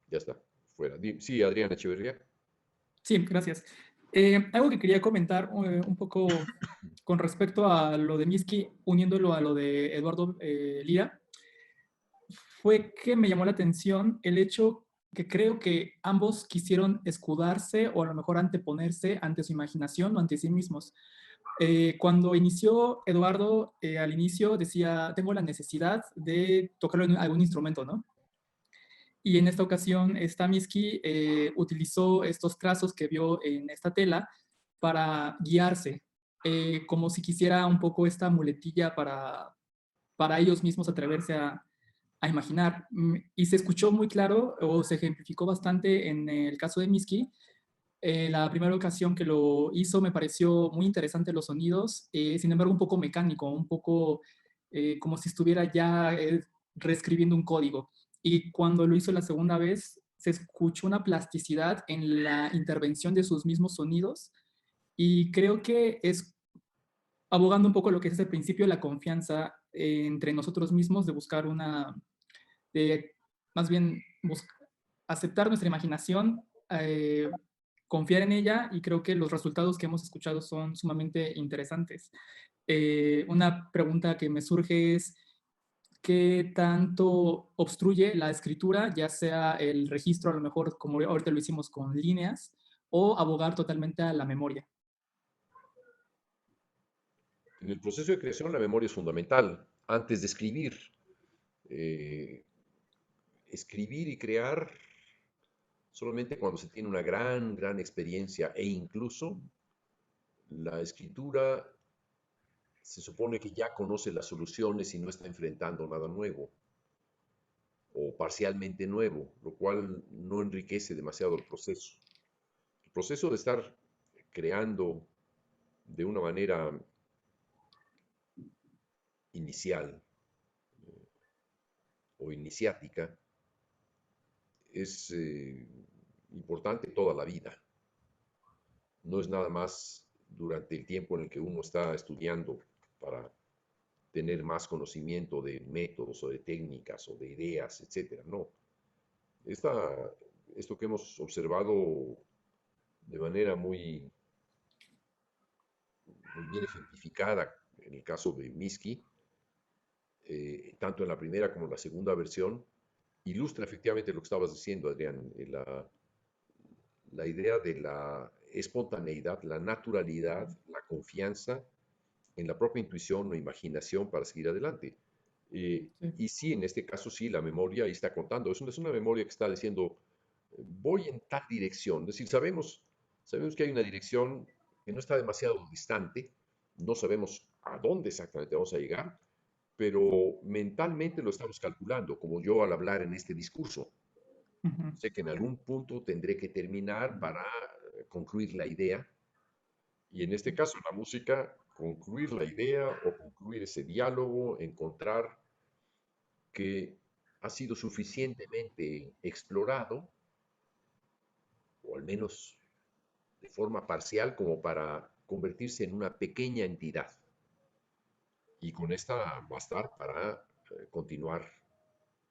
Ya está, fuera. Sí, Adriana Echeverría. Sí, gracias. Algo que quería comentar un poco con respecto a lo de Miski, uniéndolo a lo de Eduardo Lira, fue que me llamó la atención el hecho que creo que ambos quisieron escudarse o a lo mejor anteponerse ante su imaginación o ante sí mismos. Cuando inició Eduardo, al inicio decía, tengo la necesidad de tocarlo en algún instrumento, ¿no? Y en esta ocasión, Stamisky utilizó estos trazos que vio en esta tela para guiarse, como si quisiera un poco esta muletilla para ellos mismos atreverse a imaginar. Y se escuchó muy claro o se ejemplificó bastante en el caso de Miski. La primera ocasión que lo hizo me pareció muy interesante los sonidos, sin embargo un poco mecánico, un poco como si estuviera ya reescribiendo un código. Y cuando lo hizo la segunda vez, se escuchó una plasticidad en la intervención de sus mismos sonidos y creo que es abogando un poco lo que es el principio de la confianza entre nosotros mismos, de buscar una, de más bien aceptar nuestra imaginación, confiar en ella y creo que los resultados que hemos escuchado son sumamente interesantes. Una pregunta que me surge es, ¿qué tanto obstruye la escritura, ya sea el registro, a lo mejor como ahorita lo hicimos con líneas, o abogar totalmente a la memoria? En el proceso de creación la memoria es fundamental. Antes de escribir, eh, escribir y crear solamente cuando se tiene una gran experiencia e incluso la escritura se supone que ya conoce las soluciones y no está enfrentando nada nuevo o parcialmente nuevo, lo cual no enriquece demasiado el proceso. El proceso de estar creando de una manera inicial o iniciática es importante toda la vida. No es nada más durante el tiempo en el que uno está estudiando para tener más conocimiento de métodos o de técnicas o de ideas, etcétera. No. Esta, esto que hemos observado de manera muy bien ejemplificada en el caso de Minsky, tanto en la primera como en la segunda versión, ilustra efectivamente lo que estabas diciendo, Adrián, la idea de la espontaneidad, la naturalidad, la confianza en la propia intuición o imaginación para seguir adelante. Sí. Y sí, en este caso sí, la memoria ahí está contando. Es una memoria que está diciendo, voy en tal dirección. Es decir, sabemos que hay una dirección que no está demasiado distante, no sabemos a dónde exactamente vamos a llegar, pero mentalmente lo estamos calculando, como yo al hablar en este discurso. Ujú. Sé que en algún punto tendré que terminar para concluir la idea, y en este caso, en la música, concluir la idea o concluir ese diálogo, encontrar que ha sido suficientemente explorado, o al menos de forma parcial, como para convertirse en una pequeña entidad. Y con esta bastar para continuar,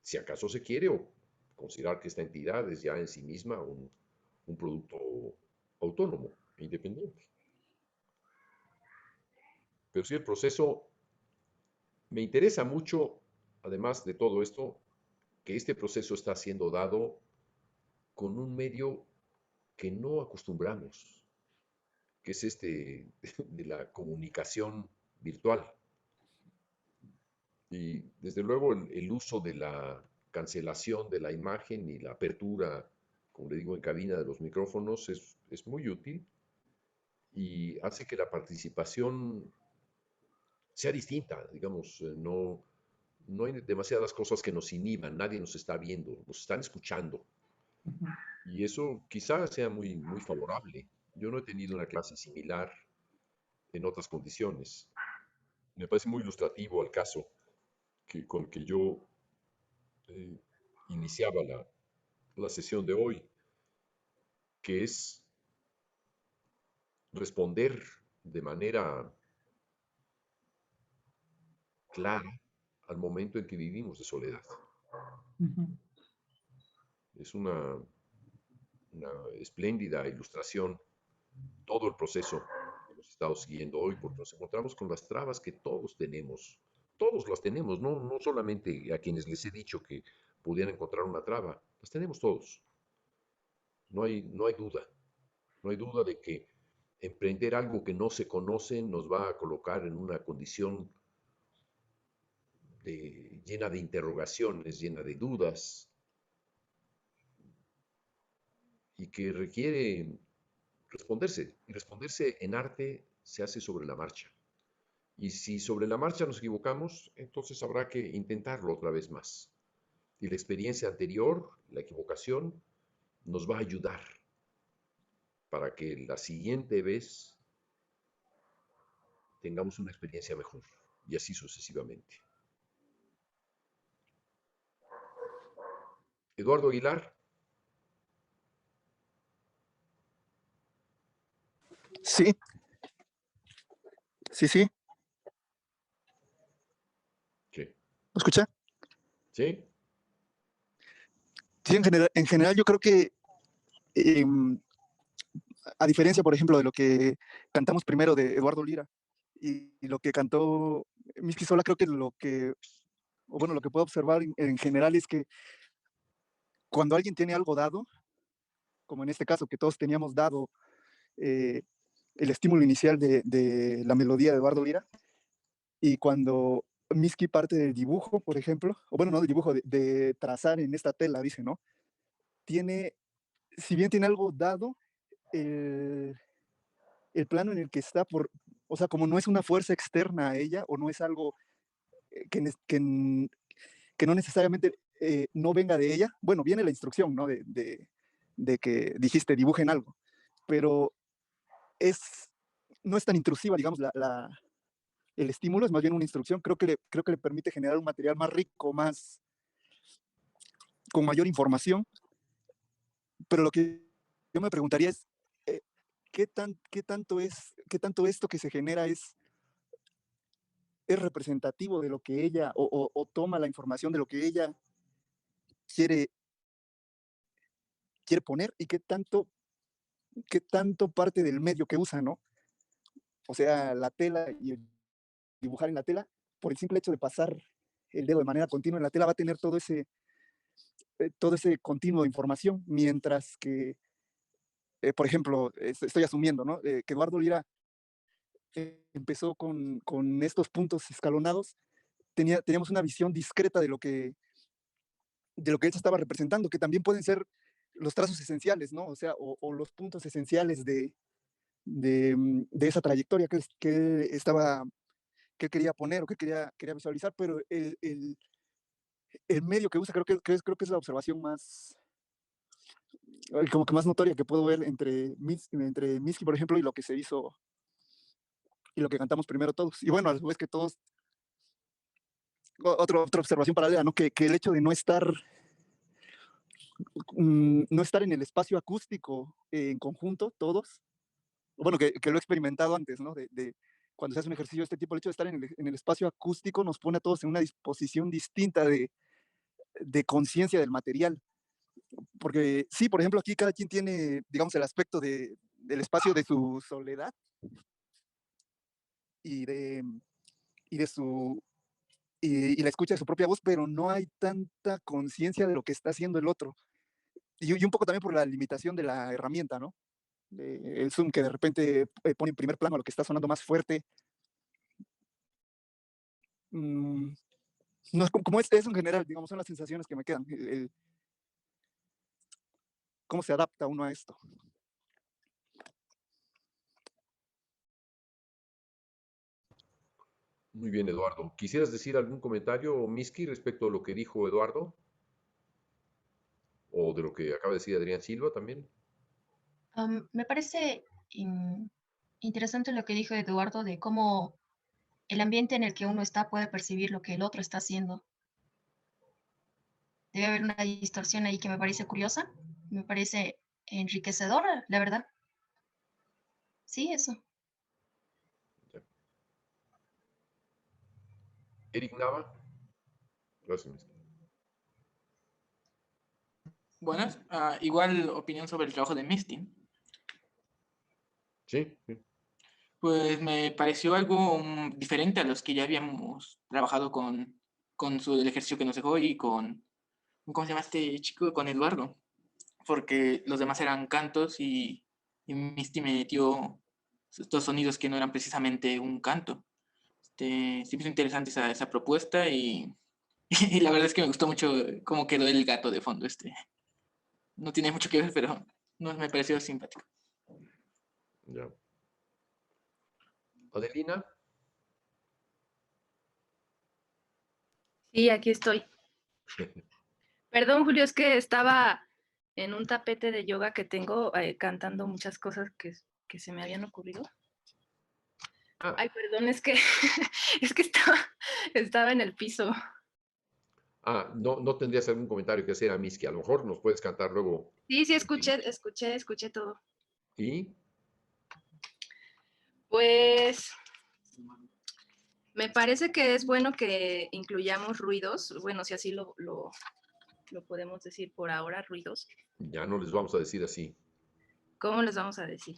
si acaso se quiere, o considerar que esta entidad es ya en sí misma un producto autónomo, e independiente. Pero sí, el proceso me interesa mucho, además de todo esto, que este proceso está siendo dado con un medio que no acostumbramos, que es este de la comunicación virtual. Y desde luego el uso de la cancelación de la imagen y la apertura, como le digo, en cabina de los micrófonos es muy útil y hace que la participación sea distinta, digamos, no hay demasiadas cosas que nos inhiban, nadie nos está viendo, nos están escuchando. Ujú. Y eso quizás sea muy favorable. Yo no he tenido una clase similar en otras condiciones. Me parece muy ilustrativo al caso con que yo eh, iniciaba la sesión de hoy, que es responder de manera clara al momento en que vivimos de soledad. Ujú. Es una espléndida ilustración, todo el proceso que hemos estado siguiendo hoy, porque nos encontramos con las trabas que todos las tenemos, no solamente a quienes les he dicho que pudieran encontrar una traba, las tenemos todos. No hay duda, no hay duda de que emprender algo que no se conoce nos va a colocar en una condición llena de interrogaciones, llena de dudas, y que requiere responderse. Y responderse en arte se hace sobre la marcha. Y si sobre la marcha nos equivocamos, entonces habrá que intentarlo otra vez más. Y la experiencia anterior, la equivocación, nos va a ayudar para que la siguiente vez tengamos una experiencia mejor. Y así sucesivamente. Eduardo Aguilar. Sí, sí, sí. Sí. ¿Me escucha? Sí. Sí, en general yo creo que, eh, a diferencia, por ejemplo, de lo que cantamos primero de Eduardo Lira y lo que cantó Miss Pistola, creo que o bueno, lo que puedo observar en general es que cuando alguien tiene algo dado, como en este caso que todos teníamos dado eh, el estímulo inicial de la melodía de Eduardo Lira, y cuando Miski parte del dibujo, por ejemplo, o bueno, no del dibujo, de trazar en esta tela, dice, ¿no? Tiene, si bien tiene algo dado, el, el plano en el que está, o sea, como no es una fuerza externa a ella, o no es algo que no necesariamente no venga de ella, bueno, viene la instrucción, ¿no? De que dijiste dibujen algo, pero es, no es tan intrusiva, digamos, el estímulo es más bien una instrucción, creo que le permite generar un material más rico, con mayor información, pero lo que yo me preguntaría es, eh, qué tanto esto que se genera es representativo de lo que ella, o toma la información de lo que ella quiere, quiere poner, y qué tanto parte del medio que usa, ¿no? O sea, la tela y el dibujar en la tela, por el simple hecho de pasar el dedo de manera continua en la tela, va a tener todo ese continuo de información, mientras que, por ejemplo, estoy asumiendo, ¿no? Que Eduardo Lira empezó con estos puntos escalonados, teníamos una visión discreta de lo que él estaba representando, que también pueden ser los trazos esenciales, ¿no? O sea, o los puntos esenciales de esa trayectoria que quería poner o que quería visualizar, pero el medio que usa creo que es la observación más, como que más notoria que puedo ver entre Miski, por ejemplo, y lo que se hizo y lo que cantamos primero todos. Y bueno, a su vez que todos, otra observación paralela, ¿no? Que el hecho de no estar en el espacio acústico en conjunto, todos, bueno, que lo he experimentado antes, ¿no? Cuando se hace un ejercicio de este tipo, el hecho de estar en el espacio acústico nos pone a todos en una disposición distinta de conciencia del material. Porque sí, por ejemplo, aquí cada quien tiene, digamos, el aspecto del espacio de su soledad y de, y de su y la escucha de su propia voz, pero no hay tanta conciencia de lo que está haciendo el otro. Y un poco también por la limitación de la herramienta, ¿no? El zoom que de repente pone en primer plano lo que está sonando más fuerte. Mm, no es como es en general, digamos, son las sensaciones que me quedan. ¿Cómo se adapta uno a esto? Muy bien, Eduardo. ¿Quisieras decir algún comentario, Miski, respecto a lo que dijo Eduardo? ¿O de lo que acaba de decir Adrián Silva también? Me parece interesante lo que dijo Eduardo de cómo el ambiente en el que uno está puede percibir lo que el otro está haciendo. Debe haber una distorsión ahí que me parece curiosa, me parece enriquecedora, la verdad. Sí, eso. Ya. Eric Nava. Gracias, Miski. Buenas. Igual opinión sobre el trabajo de Misty. Sí, sí. Pues me pareció algo diferente a los que ya habíamos trabajado con el ejercicio que nos dejó y con, ¿cómo se llama este chico? Con Eduardo. Porque los demás eran cantos y Misty me metió estos sonidos que no eran precisamente un canto. Sí me hizo interesante esa propuesta y la verdad es que me gustó mucho cómo quedó el gato de fondo. No tiene mucho que ver, pero no, me pareció simpático. Ya. Adelina, Sí, aquí estoy. Perdón, Julio, es que estaba en un tapete de yoga que tengo cantando muchas cosas que se me habían ocurrido. ah, Ay, perdón, es que, es que estaba en el piso. no, no tendrías algún comentario que hacer a Miski. A lo mejor nos puedes cantar luego. Sí, escuché todo. Y Pues me parece que es bueno que incluyamos ruidos, bueno, si así lo podemos decir por ahora, ruidos. ya no les vamos a decir así. ¿Cómo les vamos a decir?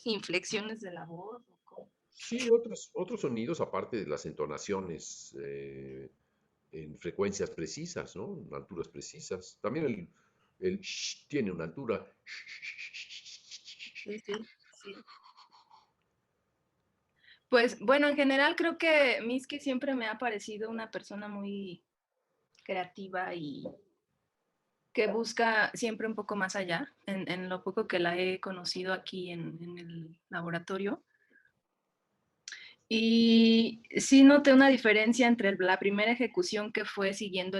¿Inflexiones de la voz? ¿O cómo? Sí, otros sonidos aparte de las entonaciones en frecuencias precisas, ¿no? En alturas precisas. También el sh tiene una altura. Sí, sí, sí. Pues bueno, en general creo que Miski siempre me ha parecido una persona muy creativa y que busca siempre un poco más allá. En lo poco que la he conocido aquí en el laboratorio. Y sí noté una diferencia entre la primera ejecución que fue siguiendo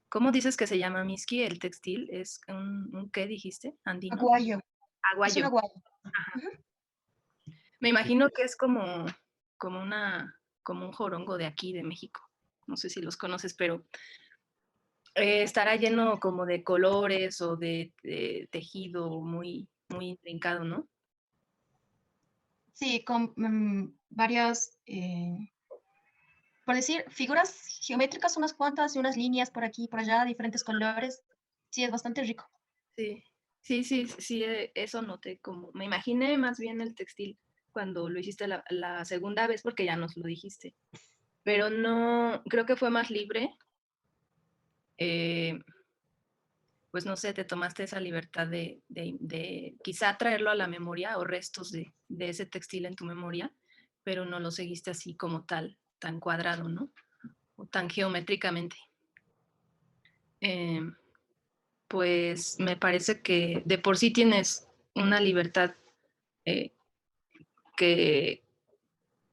¿cómo dices que se llama Miski? El textil, ¿es un qué dijiste? Andino. Aguayo. Es un Aguayo. aguayo. Me imagino que es como un jorongo de aquí, de México. No sé si los conoces, pero estará lleno como de colores o de tejido muy, muy intrincado, ¿no? Sí, con varias, por decir, figuras geométricas, unas cuantas y unas líneas por aquí y por allá, diferentes colores. Sí, es bastante rico. Sí, sí, eso noté como, me imaginé más bien el textil cuando lo hiciste la segunda vez porque ya nos lo dijiste, pero no, creo que fue más libre, eh, pues no sé, te tomaste esa libertad de quizá traerlo a la memoria o restos de ese textil en tu memoria, pero no lo seguiste así como tal, tan cuadrado, ¿no? O tan geométricamente. Eh, pues me parece que de por sí tienes una libertad eh, que,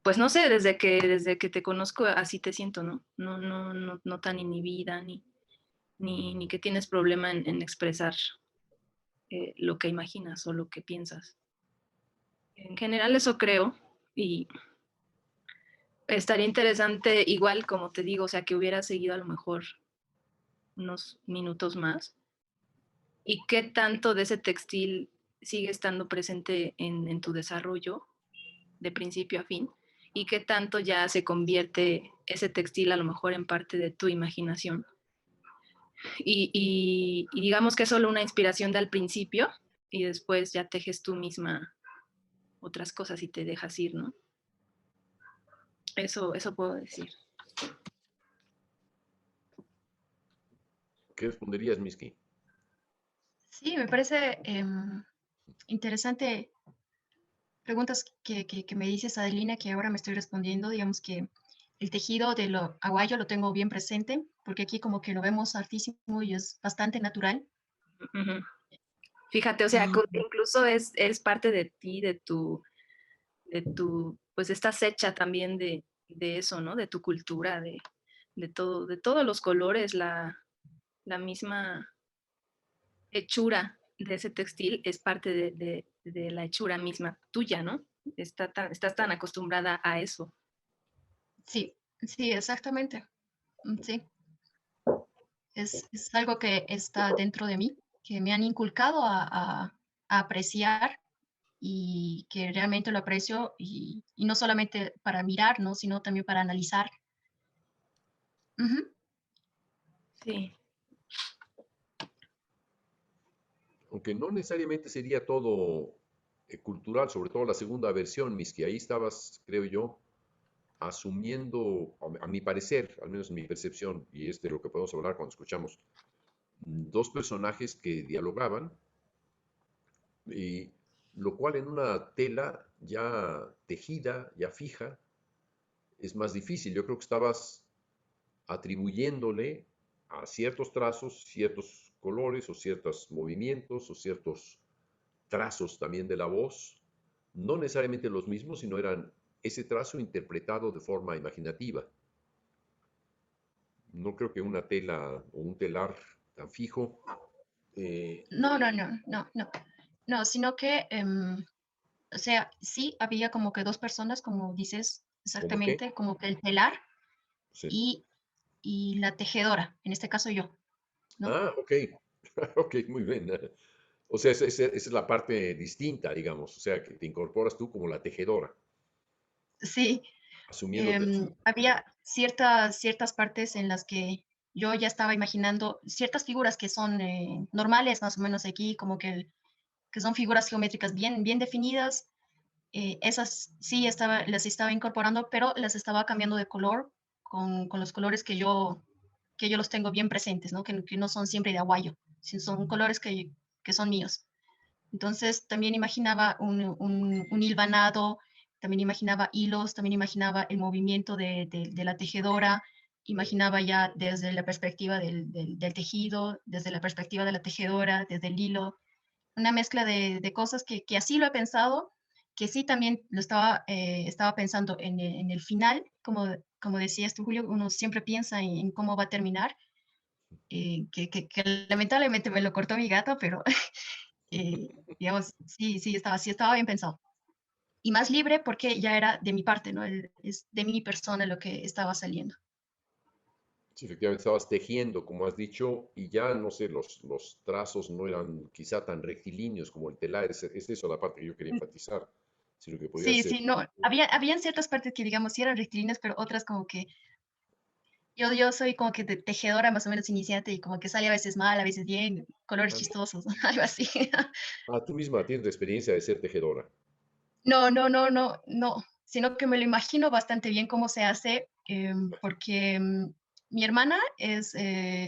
pues no sé, desde que te conozco así te siento, ¿no? No tan inhibida ni que tienes problema en expresar lo que imaginas o lo que piensas. En general eso creo y estaría interesante igual, como te digo, o sea, que hubiera seguido a lo mejor unos minutos más y qué tanto de ese textil sigue estando presente en tu desarrollo de principio a fin y qué tanto ya se convierte ese textil a lo mejor en parte de tu imaginación. Y digamos que es solo una inspiración del principio y después ya tejes tú misma otras cosas y te dejas ir, ¿no? Eso puedo decir. ¿Qué responderías, Miski? Sí, me parece interesante preguntas que me dices, Adelina, que ahora me estoy respondiendo. Digamos que el tejido de lo aguayo lo tengo bien presente, porque aquí como que lo vemos artísimo y es bastante natural. Uh-huh. Fíjate, o sea, Y incluso es parte de ti, pues estás hecha también de eso, ¿no? De tu cultura, de todos los colores, la misma hechura de ese textil es parte de la hechura misma tuya, ¿no? Estás tan acostumbrada a eso. sí, sí, exactamente. Sí, es algo que está dentro de mí, que me han inculcado a apreciar y que realmente lo aprecio y no solamente para mirar, ¿no? Sino también para analizar. Ujú. Sí. aunque no necesariamente sería todo cultural, sobre todo la segunda versión, mis que ahí estabas, creo yo, asumiendo, a mi parecer, al menos en mi percepción, y es de lo que podemos hablar cuando escuchamos, dos personajes que dialogaban, y lo cual en una tela ya tejida, ya fija, es más difícil. Yo creo que estabas atribuyéndole a ciertos trazos, ciertos colores o ciertos movimientos o ciertos trazos también de la voz, no necesariamente los mismos, sino eran ese trazo interpretado de forma imaginativa. No creo que una tela o un telar tan fijo, No, no, no, no, no, no, sino que, o sea, sí había como que dos personas, como dices ¿cómo qué? exactamente, como que el telar Sí. y, y la tejedora, en este caso yo, ¿no? Ah, ok. Ok, muy bien. O sea, esa es la parte distinta, digamos. O sea, que te incorporas tú como la tejedora, Sí, asumiéndote tú. había ciertas partes en las que yo ya estaba imaginando ciertas figuras que son normales, más o menos aquí, como que son figuras geométricas bien definidas. Esas sí las estaba incorporando, pero las estaba cambiando de color con los colores que yo los tengo bien presentes, ¿no? Que no son siempre de aguayo, sino son colores que son míos. Entonces también imaginaba un hilvanado, también imaginaba hilos, también imaginaba el movimiento de la tejedora, imaginaba ya desde la perspectiva del tejido, desde la perspectiva de la tejedora, desde el hilo, una mezcla de cosas que así lo he pensado, que sí también estaba pensando en el final, como decías tú, Julio, uno siempre piensa en cómo va a terminar, que lamentablemente me lo cortó mi gato, pero digamos, sí estaba bien pensado. Y más libre porque ya era de mi parte, ¿no? Es de mi persona lo que estaba saliendo. Sí, efectivamente estabas tejiendo, como has dicho, y ya, no sé, los trazos no eran quizá tan rectilíneos como el telar. Es eso la parte que yo quería enfatizar, sino que podía Sí, ser. sí, no, habían ciertas partes que, digamos, sí eran rectilíneas, pero otras como que yo soy como que tejedora más o menos iniciante y como que sale a veces mal, a veces bien, colores Ah, chistosos, algo así. tú misma tienes la experiencia de ser tejedora. No, no, no, no, no, sino que me lo imagino bastante bien cómo se hace, porque mi hermana es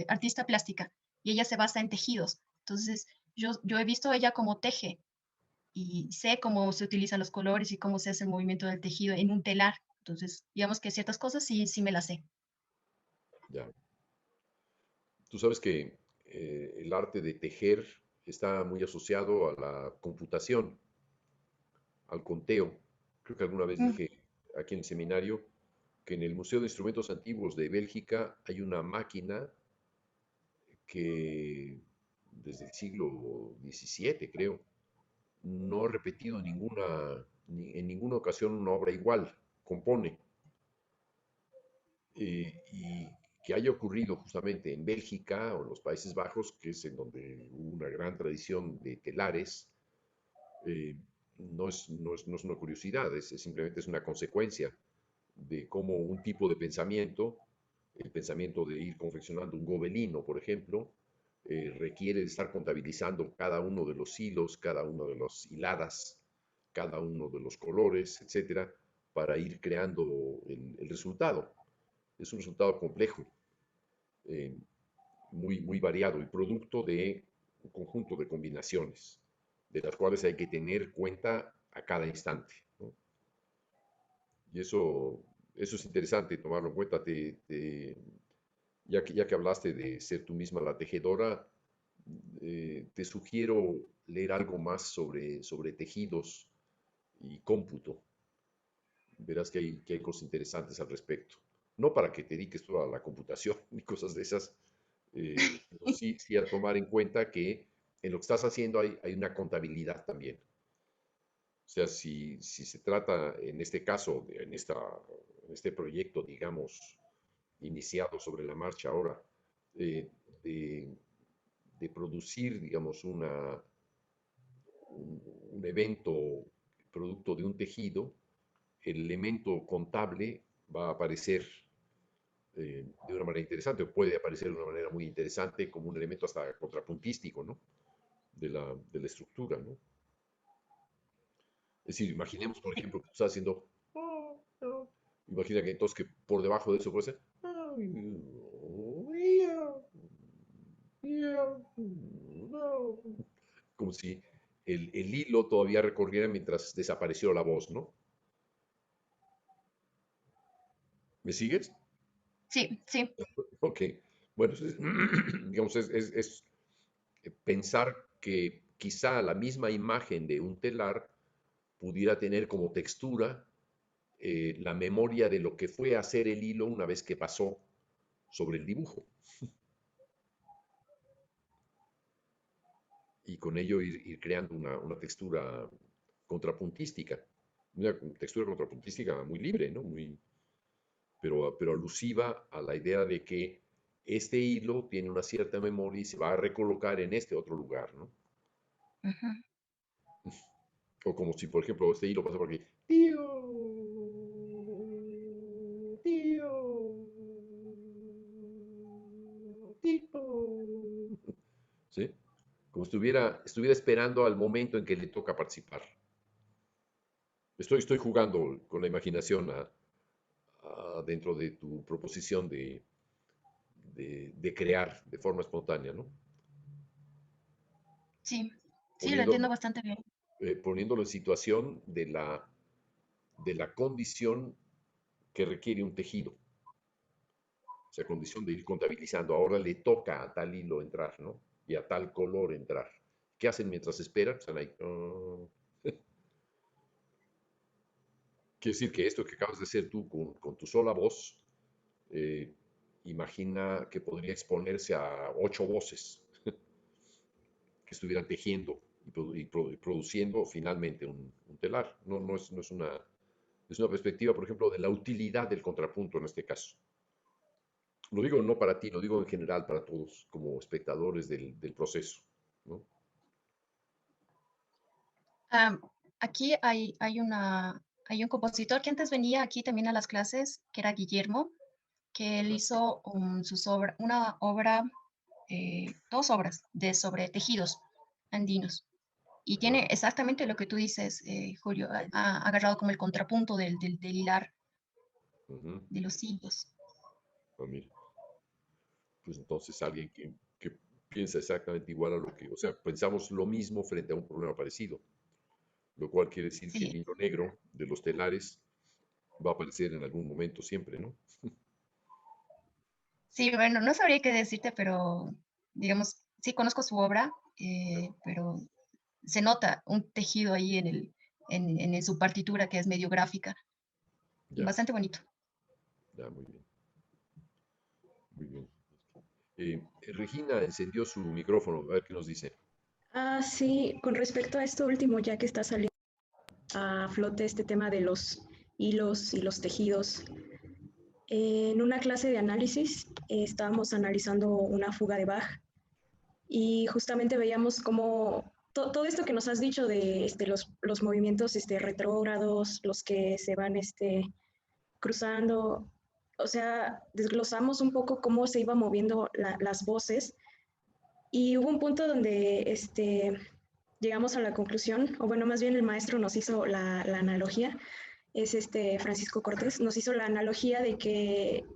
artista plástica y ella se basa en tejidos. Entonces, yo he visto a ella cómo teje y sé cómo se utilizan los colores y cómo se hace el movimiento del tejido en un telar. Entonces, digamos que ciertas cosas sí me las sé. Ya. Tú sabes que el arte de tejer está muy asociado a la computación, al conteo. Creo que alguna vez Mm, dije aquí en el seminario que en el Museo de Instrumentos Antiguos de Bélgica hay una máquina que desde el siglo XVII, creo, no ha repetido en ninguna ocasión una obra igual, compone. Y que haya ocurrido justamente en Bélgica o en los Países Bajos, que es en donde hubo una gran tradición de telares, eh, no es una curiosidad, simplemente es una consecuencia de cómo un tipo de pensamiento, el pensamiento de ir confeccionando un gobelino, por ejemplo, requiere de estar contabilizando cada uno de los hilos, cada uno de las hiladas, cada uno de los colores, etcétera, para ir creando el resultado. Es un resultado complejo, eh, muy variado y producto de un conjunto de combinaciones, de las cuales hay que tener cuenta a cada instante, ¿no? Y eso es interesante tomarlo en cuenta. Ya que hablaste de ser tú misma la tejedora, te sugiero leer algo más sobre tejidos y cómputo. Verás que hay cosas interesantes al respecto. No para que te dediques toda la computación ni cosas de esas, pero sí a tomar en cuenta que en lo que estás haciendo hay una contabilidad también. O sea, si se trata, en este caso, en este proyecto, digamos, iniciado sobre la marcha ahora, eh, de, de producir, digamos, un evento producto de un tejido, el elemento contable va a aparecer de una manera interesante, o puede aparecer de una manera muy interesante como un elemento hasta contrapuntístico, ¿no? de la estructura, ¿no? Es decir, imaginemos, por ejemplo, que tú estás haciendo... Imagina que entonces que por debajo de eso puede ser... Como si el hilo todavía recorriera mientras desapareció la voz, ¿no? ¿Me sigues? Sí, sí. Ok. Bueno, digamos, es pensar que quizá la misma imagen de un telar pudiera tener como textura la memoria de lo que fue hacer el hilo una vez que pasó sobre el dibujo. Y con ello ir creando una textura contrapuntística. Una textura contrapuntística muy libre, ¿no? Pero alusiva a la idea de que este hilo tiene una cierta memoria y se va a recolocar en este otro lugar, ¿no? Ujú. O como si, por ejemplo, este hilo pasa por aquí. Tío, tío, tío. ¿Sí? Como estuviera esperando al momento en que le toca participar. Estoy jugando con la imaginación dentro de tu proposición de crear de forma espontánea, ¿no? Sí, sí, lo entiendo Poniéndolo, bastante bien. poniéndolo en situación de la condición que requiere un tejido. O sea, condición de ir contabilizando. Ahora le toca a tal hilo entrar, ¿no? Y a tal color entrar. ¿Qué hacen mientras esperan? Están ahí. Quiere decir que esto que acabas de hacer tú con tu sola voz, eh, imagina que podría exponerse a 8 voces que estuvieran tejiendo y produciendo finalmente un telar. No es una perspectiva, por ejemplo, de la utilidad del contrapunto en este caso. Lo digo no para ti, lo digo en general para todos como espectadores del proceso, ¿no? Am, aquí hay un compositor que antes venía aquí también a las clases, que era Guillermo, que él hizo una obra, dos obras sobre tejidos andinos. Y Ah, tiene exactamente lo que tú dices, Julio, ha agarrado como el contrapunto del hilar ujú. de los hilos. Ah, mira, pues entonces alguien que piensa exactamente igual a lo que, o sea, pensamos lo mismo frente a un problema parecido, lo cual quiere decir que el Sí, hilo negro de los telares va a aparecer en algún momento siempre, ¿no? sí, bueno, no sabría qué decirte, pero digamos, sí conozco su obra, pero se nota un tejido ahí en su partitura que es medio gráfica, Ya, bastante bonito. ya, muy bien, muy bien. Regina encendió su micrófono, a ver qué nos dice. Sí, con respecto a esto último, ya que está saliendo a flote este tema de los hilos y los tejidos, en una clase de análisis estábamos analizando una fuga de Bach y justamente veíamos cómo todo esto que nos has dicho de los movimientos retrógrados, los que se van cruzando, o sea, desglosamos un poco cómo se iba moviendo las voces y hubo un punto donde llegamos a la conclusión, o bueno, más bien el maestro nos hizo la analogía, es Francisco Cortés, nos hizo la analogía de que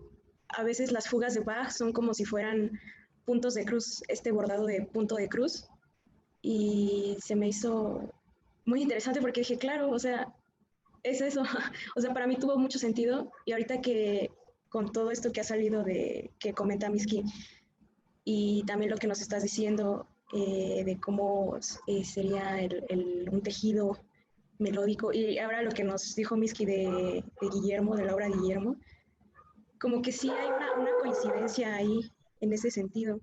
a veces las fugas de Bach son como si fueran puntos de cruz, este bordado de punto de cruz, y se me hizo muy interesante porque dije, claro, o sea, es eso, o sea, para mí tuvo mucho sentido, y ahorita que con todo esto que ha salido de que comenta Miski, y también lo que nos estás diciendo de cómo sería un tejido melódico. Y ahora lo que nos dijo Miski de Guillermo, de la obra de Guillermo, como que sí hay una coincidencia ahí en ese sentido.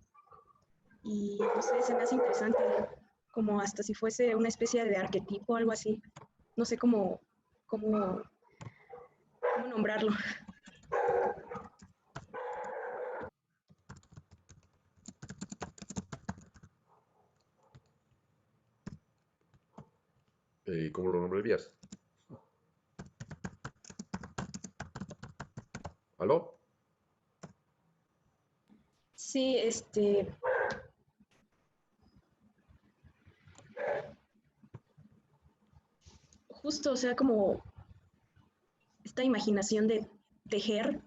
Y no sé, se me hace interesante, como hasta si fuese una especie de arquetipo o algo así. No sé cómo nombrarlo. ¿Cómo lo nombrarías? ¿Aló? Sí, justo, o sea, como esta imaginación de tejer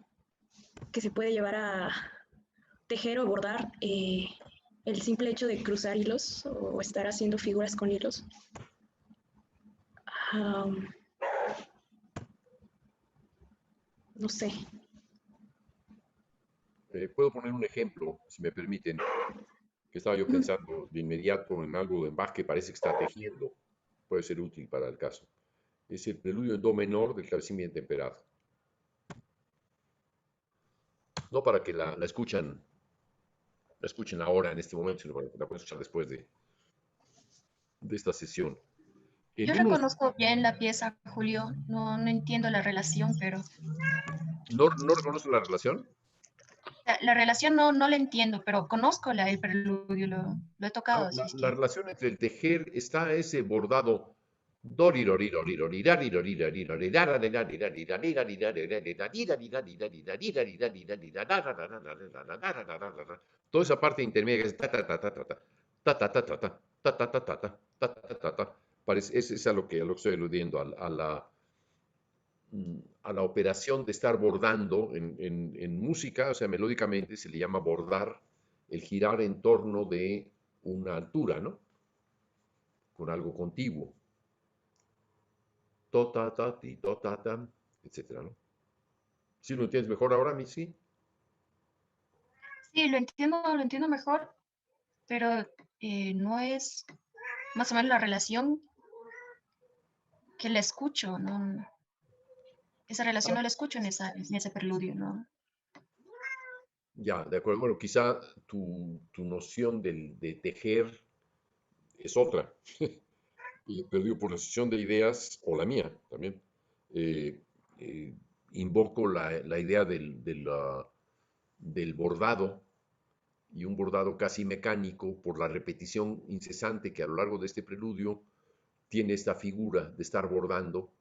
que se puede llevar a tejer o bordar, el simple hecho de cruzar hilos o estar haciendo figuras con hilos. Um, no sé. Puedo poner un ejemplo, si me permiten, que estaba yo pensando de inmediato en algo de Bach que parece que está tejiendo. Puede ser útil para el caso. Es el preludio en do menor del clavecín temperado. No para que la escuchen ahora en este momento, sino para que la puedan escuchar después de esta sesión. En Yo unos, reconozco bien la pieza, Julio. No, no entiendo la relación, pero ¿no reconoce la relación? la relación no, no la entiendo, pero conozco el preludio, lo he tocado, así es La que relación entre el tejer está ese bordado. Toda esa parte intermedia que es ta ta ta ta ta ta ta ta ta ta ta ta ta ta ta ta ta ta ta. Es a lo que estoy aludiendo, a la operación de estar bordando en música, o sea, melódicamente se le llama bordar el girar en torno de una altura, ¿no? Con algo contiguo. To, ta, ta, ti, to, ta, ta, etcétera, ¿no? ¿Sí lo entiendes mejor ahora, Missy? sí, lo entiendo mejor, pero no es más o menos la relación que la escucho, ¿no? Esa relación no la escucho en ese preludio, ¿no? Ya, de acuerdo. Bueno, quizá tu noción de tejer es otra. Pero digo, por la asociación de ideas, o la mía también, eh, eh, invoco la idea del bordado, y un bordado casi mecánico por la repetición incesante que a lo largo de este preludio tiene esta figura de estar bordando.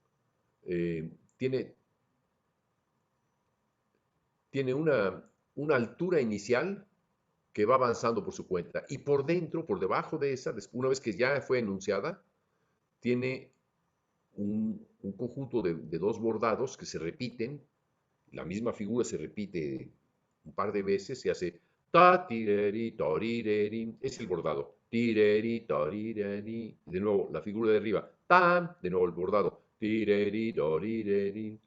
eh, tiene tiene una altura inicial que va avanzando por su cuenta, y por dentro, por debajo de esa, una vez que ya fue enunciada, tiene un conjunto de dos bordados que se repiten. La misma figura se repite un par de veces y hace ta, tireri, torireri. Es el bordado. Tireri, torireri. De nuevo, la figura de arriba. Tan, de nuevo el bordado. Tireri, torireri.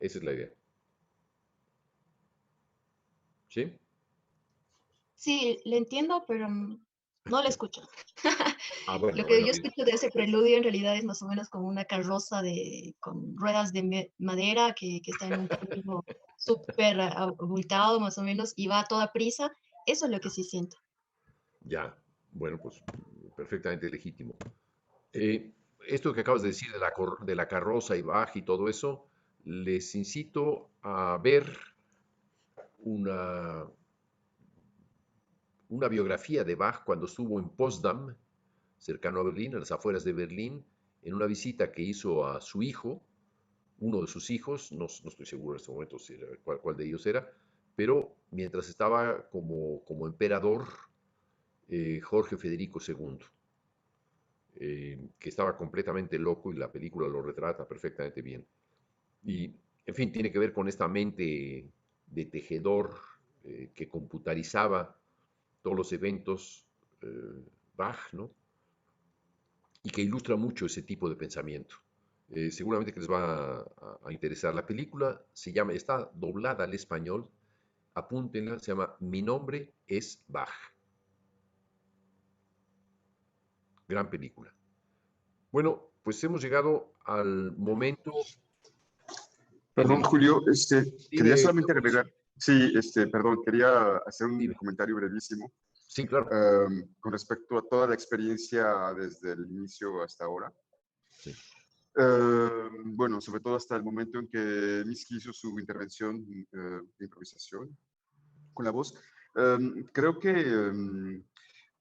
Esa es la idea. ¿Sí? Sí, le entiendo, pero no la escucho. Ah, Lo bueno, que bueno, yo bien. escucho de ese preludio en realidad es más o menos como una carroza con ruedas de madera que está en un camino súper abultado más o menos y va a toda prisa. Eso es lo que sí siento. Ya. Bueno, pues perfectamente legítimo. Esto que acabas de decir de la carroza y Bach y todo eso, les incito a ver una, una biografía de Bach cuando estuvo en Potsdam, cercano a Berlín, a las afueras de Berlín, en una visita que hizo a su hijo, uno de sus hijos, no estoy seguro en este momento cuál de ellos era, pero mientras estaba como emperador Jorge Federico II, que estaba completamente loco, y la película lo retrata perfectamente bien. Y, en fin, tiene que ver con esta mente de tejedor que computarizaba todos los eventos Bach, ¿no? Y que ilustra mucho ese tipo de pensamiento. Seguramente que les va a interesar. La película está doblada al español, apúntenla, se llama Mi nombre es Bach. Gran película. Bueno, pues hemos llegado al momento. Perdón, Julio, quería Dime, solamente agregar, sí, perdón, quería hacer un dime. comentario brevísimo Sí, claro. con respecto a toda la experiencia desde el inicio hasta ahora. Sí. Bueno, sobre todo hasta el momento en que Miski hizo su intervención de improvisación con la voz. Creo que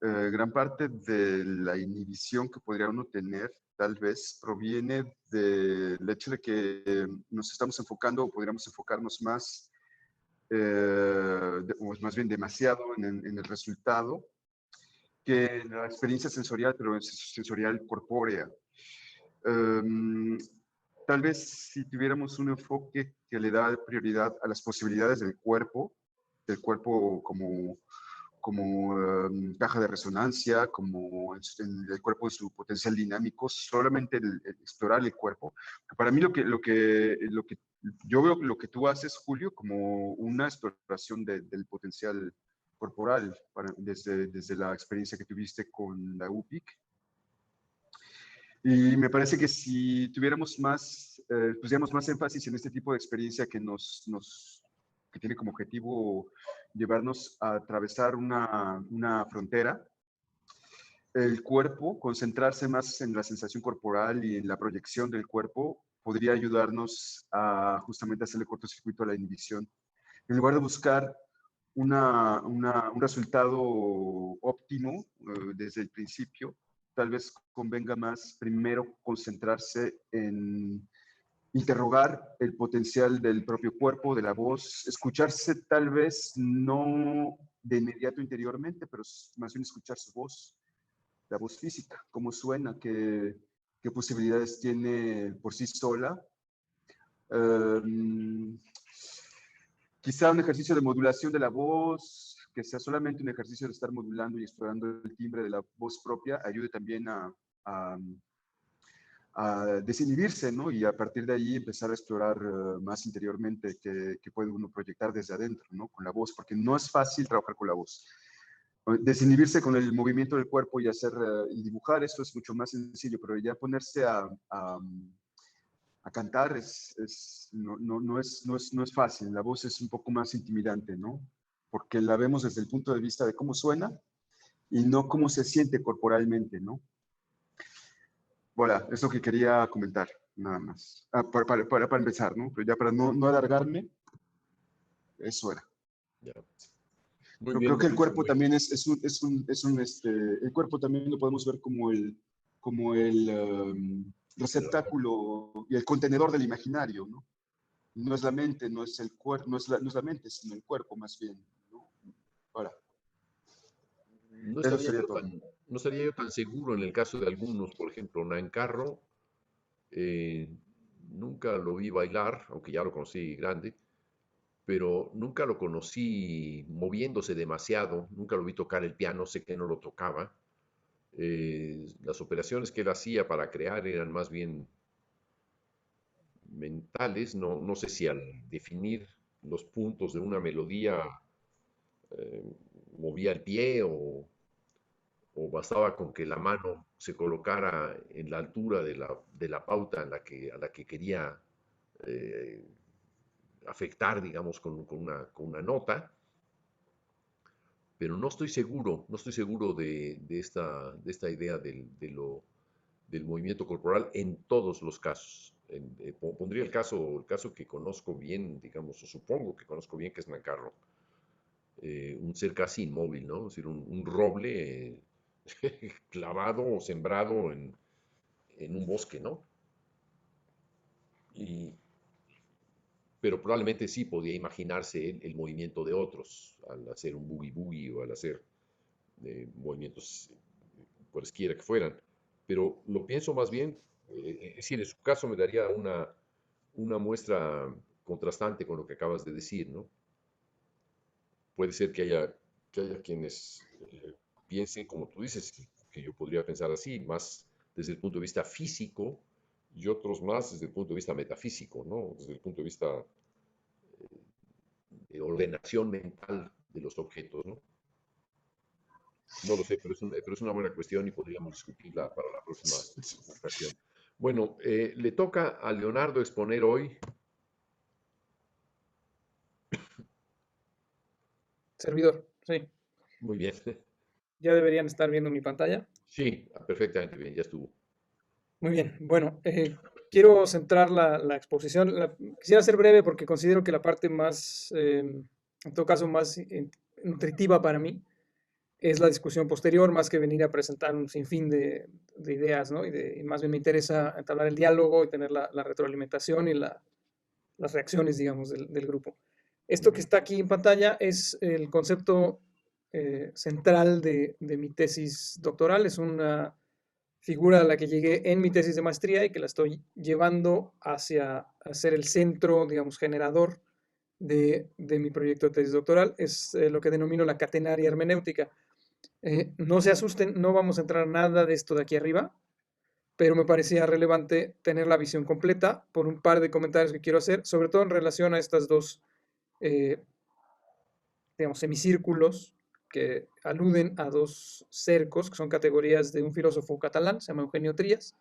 gran parte de la inhibición que podría uno tener tal vez proviene del hecho de que nos estamos enfocando o podríamos enfocarnos más, o más bien demasiado en el resultado que en la experiencia sensorial, pero sensorial corpórea. em, tal vez si tuviéramos un enfoque que le da prioridad a las posibilidades del cuerpo como caja de resonancia, como el cuerpo en su potencial dinámico, solamente el explorar el cuerpo. Para mí yo veo lo que tú haces, Julio, como una exploración del potencial corporal desde la experiencia que tuviste con la UPIC. Y me parece que si tuviéramos pusiéramos más énfasis en este tipo de experiencia que tiene como objetivo llevarnos a atravesar una frontera, el cuerpo, concentrarse más en la sensación corporal y en la proyección del cuerpo, podría ayudarnos a justamente hacerle cortocircuito a la inhibición. En lugar de buscar un resultado óptimo desde el principio, tal vez convenga más primero concentrarse en interrogar el potencial del propio cuerpo, de la voz, escucharse tal vez no de inmediato interiormente, pero más bien escuchar su voz, la voz física, cómo suena, qué posibilidades tiene por sí sola. Quizá un ejercicio de modulación de la voz, que sea solamente un ejercicio de estar modulando y explorando el timbre de la voz propia, ayude también a desinhibirse, ¿no? Y a partir de ahí empezar a explorar más interiormente qué puede uno proyectar desde adentro, ¿no? Con la voz, porque no es fácil trabajar con la voz. Desinhibirse con el movimiento del cuerpo y dibujar, eso es mucho más sencillo, pero ya ponerse a cantar no es fácil. La voz es un poco más intimidante, ¿no? Porque la vemos desde el punto de vista de cómo suena y no cómo se siente corporalmente, ¿no? Voilà, es lo que quería comentar, nada más. Para empezar, ¿no? Pero ya para no alargarme, eso era. Ya. Muy bien, Creo que el cuerpo Mauricio. también el cuerpo también lo podemos ver como el receptáculo y el contenedor del imaginario, ¿no? No es la mente, no es el cuerpo, no es la mente, sino el cuerpo más bien, ¿no? Ahora, No eso estaría sería yo todo. no estaría yo tan seguro en el caso de algunos, por ejemplo, Nancarro, eh, nunca lo vi bailar, aunque ya lo conocí grande, pero nunca lo conocí moviéndose demasiado, nunca lo vi tocar el piano, sé que no lo tocaba. Las operaciones que él hacía para crear eran más bien mentales, no sé si al definir los puntos de una melodía eh, movía el pie o bastaba con que la mano se colocara en la altura de la pauta a la que quería eh, afectar, digamos, con una nota, pero no estoy seguro de esta idea del movimiento corporal en todos los casos. Pondría el caso que conozco bien, digamos, o supongo que conozco bien, que es Nancarro. Un ser casi inmóvil, ¿no? Es decir, un roble clavado o sembrado en un bosque, ¿no? Y, pero probablemente sí podía imaginarse el movimiento de otros al hacer un boogie boogie o al hacer movimientos cualesquiera que fueran. Pero lo pienso más bien, es decir, en su caso me daría una muestra contrastante con lo que acabas de decir, ¿no? Puede ser que haya quienes piensen, como tú dices, que yo podría pensar así, más desde el punto de vista físico y otros más desde el punto de vista metafísico, ¿no? Desde el punto de vista de ordenación mental de los objetos, ¿no? No lo sé, pero es una buena cuestión y podríamos discutirla para la próxima ocasión. Bueno, le toca a Leonardo exponer hoy. Servidor, sí. Muy bien. Ya deberían estar viendo mi pantalla. Sí, perfectamente bien, ya estuvo. Muy bien, bueno, quiero centrar la exposición. Quisiera ser breve porque considero que la parte más, en todo caso, más nutritiva para mí es la discusión posterior, más que venir a presentar un sinfín de ideas, ¿no? Y más bien me interesa entablar el diálogo y tener la retroalimentación y las reacciones, digamos, del grupo. Esto que está aquí en pantalla es el concepto central de mi tesis doctoral. Es una figura a la que llegué en mi tesis de maestría y que la estoy llevando hacia ser el centro, digamos, generador de mi proyecto de tesis doctoral. Es lo que denomino la catenaria hermenéutica. No se asusten, no vamos a entrar nada de esto de aquí arriba, pero me parecía relevante tener la visión completa por un par de comentarios que quiero hacer, sobre todo en relación a estas dos, digamos, semicírculos que aluden a dos cercos, que son categorías de un filósofo catalán, se llama Eugenio Trías,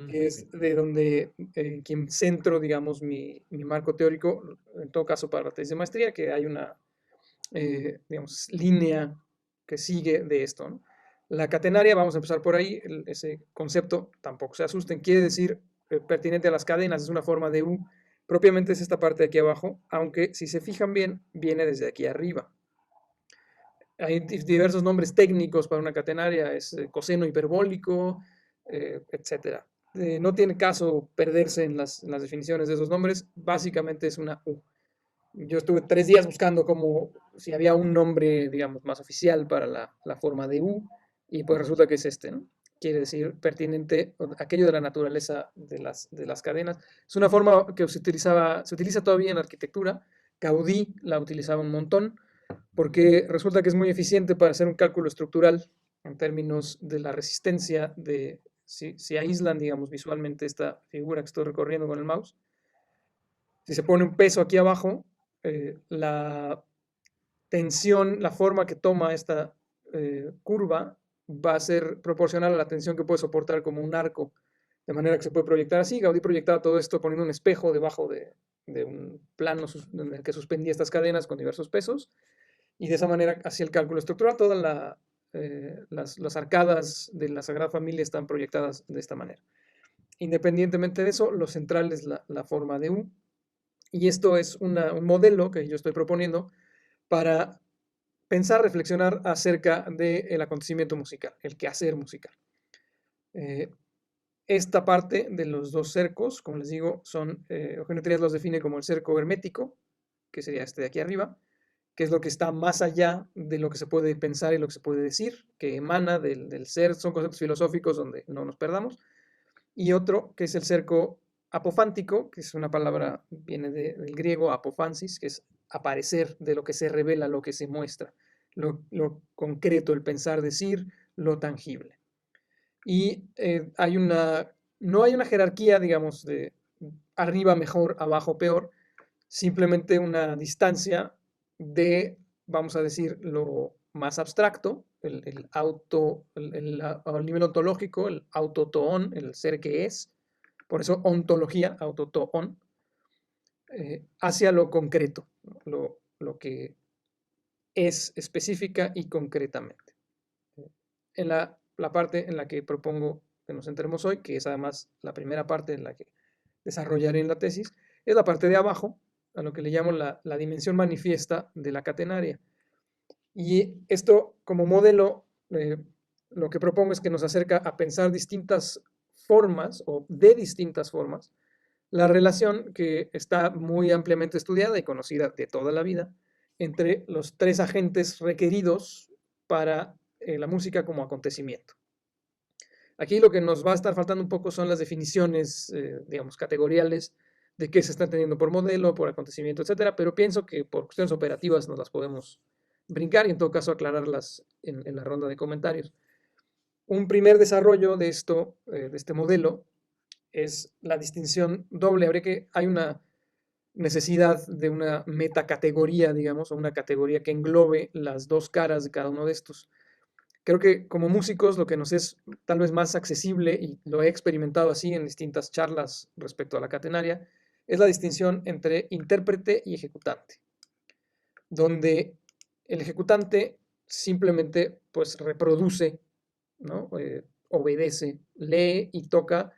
que es de donde, quien centro, digamos, mi marco teórico, en todo caso para la tesis de maestría, que hay una, digamos, línea que sigue de esto, ¿no? La catenaria, vamos a empezar por ahí, ese concepto, tampoco se asusten, quiere decir pertinente a las cadenas, es una forma de U, propiamente es esta parte de aquí abajo, aunque si se fijan bien, viene desde aquí arriba. Hay diversos nombres técnicos para una catenaria, es coseno hiperbólico, etc. No tiene caso perderse en las definiciones de esos nombres, básicamente es una U. Yo estuve 3 días buscando como si había un nombre, digamos, más oficial para la forma de U, y pues resulta que es este, ¿no? Quiere decir pertinente, aquello de la naturaleza de las cadenas. Es una forma que se utiliza todavía en la arquitectura. Gaudí la utilizaba un montón, porque resulta que es muy eficiente para hacer un cálculo estructural en términos de la resistencia de, si aíslan, digamos, visualmente esta figura que estoy recorriendo con el mouse. Si se pone un peso aquí abajo, la tensión, la forma que toma esta curva va a ser proporcional a la tensión que puede soportar como un arco, de manera que se puede proyectar así. Gaudí proyectaba todo esto poniendo un espejo debajo de un plano en el que suspendía estas cadenas con diversos pesos, y de esa manera hacía el cálculo estructural. Todas las arcadas de la Sagrada Familia están proyectadas de esta manera. Independientemente de eso, lo central es la forma de U. Y esto es un modelo que yo estoy proponiendo para pensar, reflexionar acerca del acontecimiento musical, el quehacer musical. Esta parte de los dos cercos, como les digo, Eugenio Trías los define como el cerco hermético, que sería este de aquí arriba, que es lo que está más allá de lo que se puede pensar y lo que se puede decir, que emana del ser, son conceptos filosóficos donde no nos perdamos. Y otro, que es el cerco apofántico, que es una palabra, viene del griego apophansis, que es aparecer, de lo que se revela, lo que se muestra, lo concreto, el pensar, decir, lo tangible. Y no hay una jerarquía, digamos, de arriba mejor, abajo peor, simplemente una distancia de, vamos a decir, lo más abstracto, el nivel ontológico, el autotoón, el ser que es, por eso ontología, autotoón, hacia lo concreto, lo que es específica y concretamente. En la parte en la que propongo que nos centremos hoy, que es además la primera parte en la que desarrollaré en la tesis, es la parte de abajo, a lo que le llamo la dimensión manifiesta de la catenaria. Y esto como modelo, lo que propongo es que nos acerca a pensar distintas formas o de distintas formas la relación que está muy ampliamente estudiada y conocida de toda la vida entre los 3 agentes requeridos para la música como acontecimiento. Aquí lo que nos va a estar faltando un poco son las definiciones, digamos, categoriales de qué se está entendiendo por modelo, por acontecimiento, etcétera, pero pienso que por cuestiones operativas nos las podemos brincar y en todo caso aclararlas en la ronda de comentarios. Un primer desarrollo de esto, de este modelo, es la distinción doble. Hay una necesidad de una metacategoría, digamos, o una categoría que englobe las dos caras de cada uno de estos. Creo que como músicos lo que nos es tal vez más accesible, y lo he experimentado así en distintas charlas respecto a la catenaria, es la distinción entre intérprete y ejecutante, donde el ejecutante simplemente pues reproduce, ¿no? Obedece, lee y toca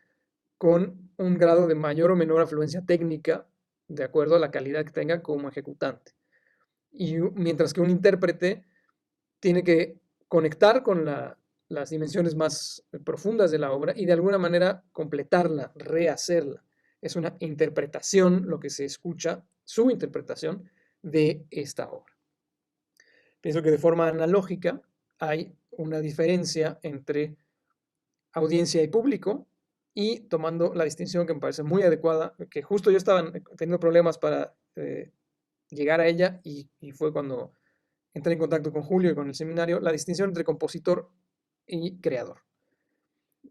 con un grado de mayor o menor afluencia técnica de acuerdo a la calidad que tenga como ejecutante. Y mientras que un intérprete tiene que conectar con las dimensiones más profundas de la obra y de alguna manera completarla, rehacerla. Es una interpretación, lo que se escucha, su interpretación de esta obra. Pienso que de forma analógica hay una diferencia entre audiencia y público, y tomando la distinción que me parece muy adecuada, que justo yo estaba teniendo problemas para llegar a ella, y fue cuando entré en contacto con Julio y con el seminario, la distinción entre compositor y creador.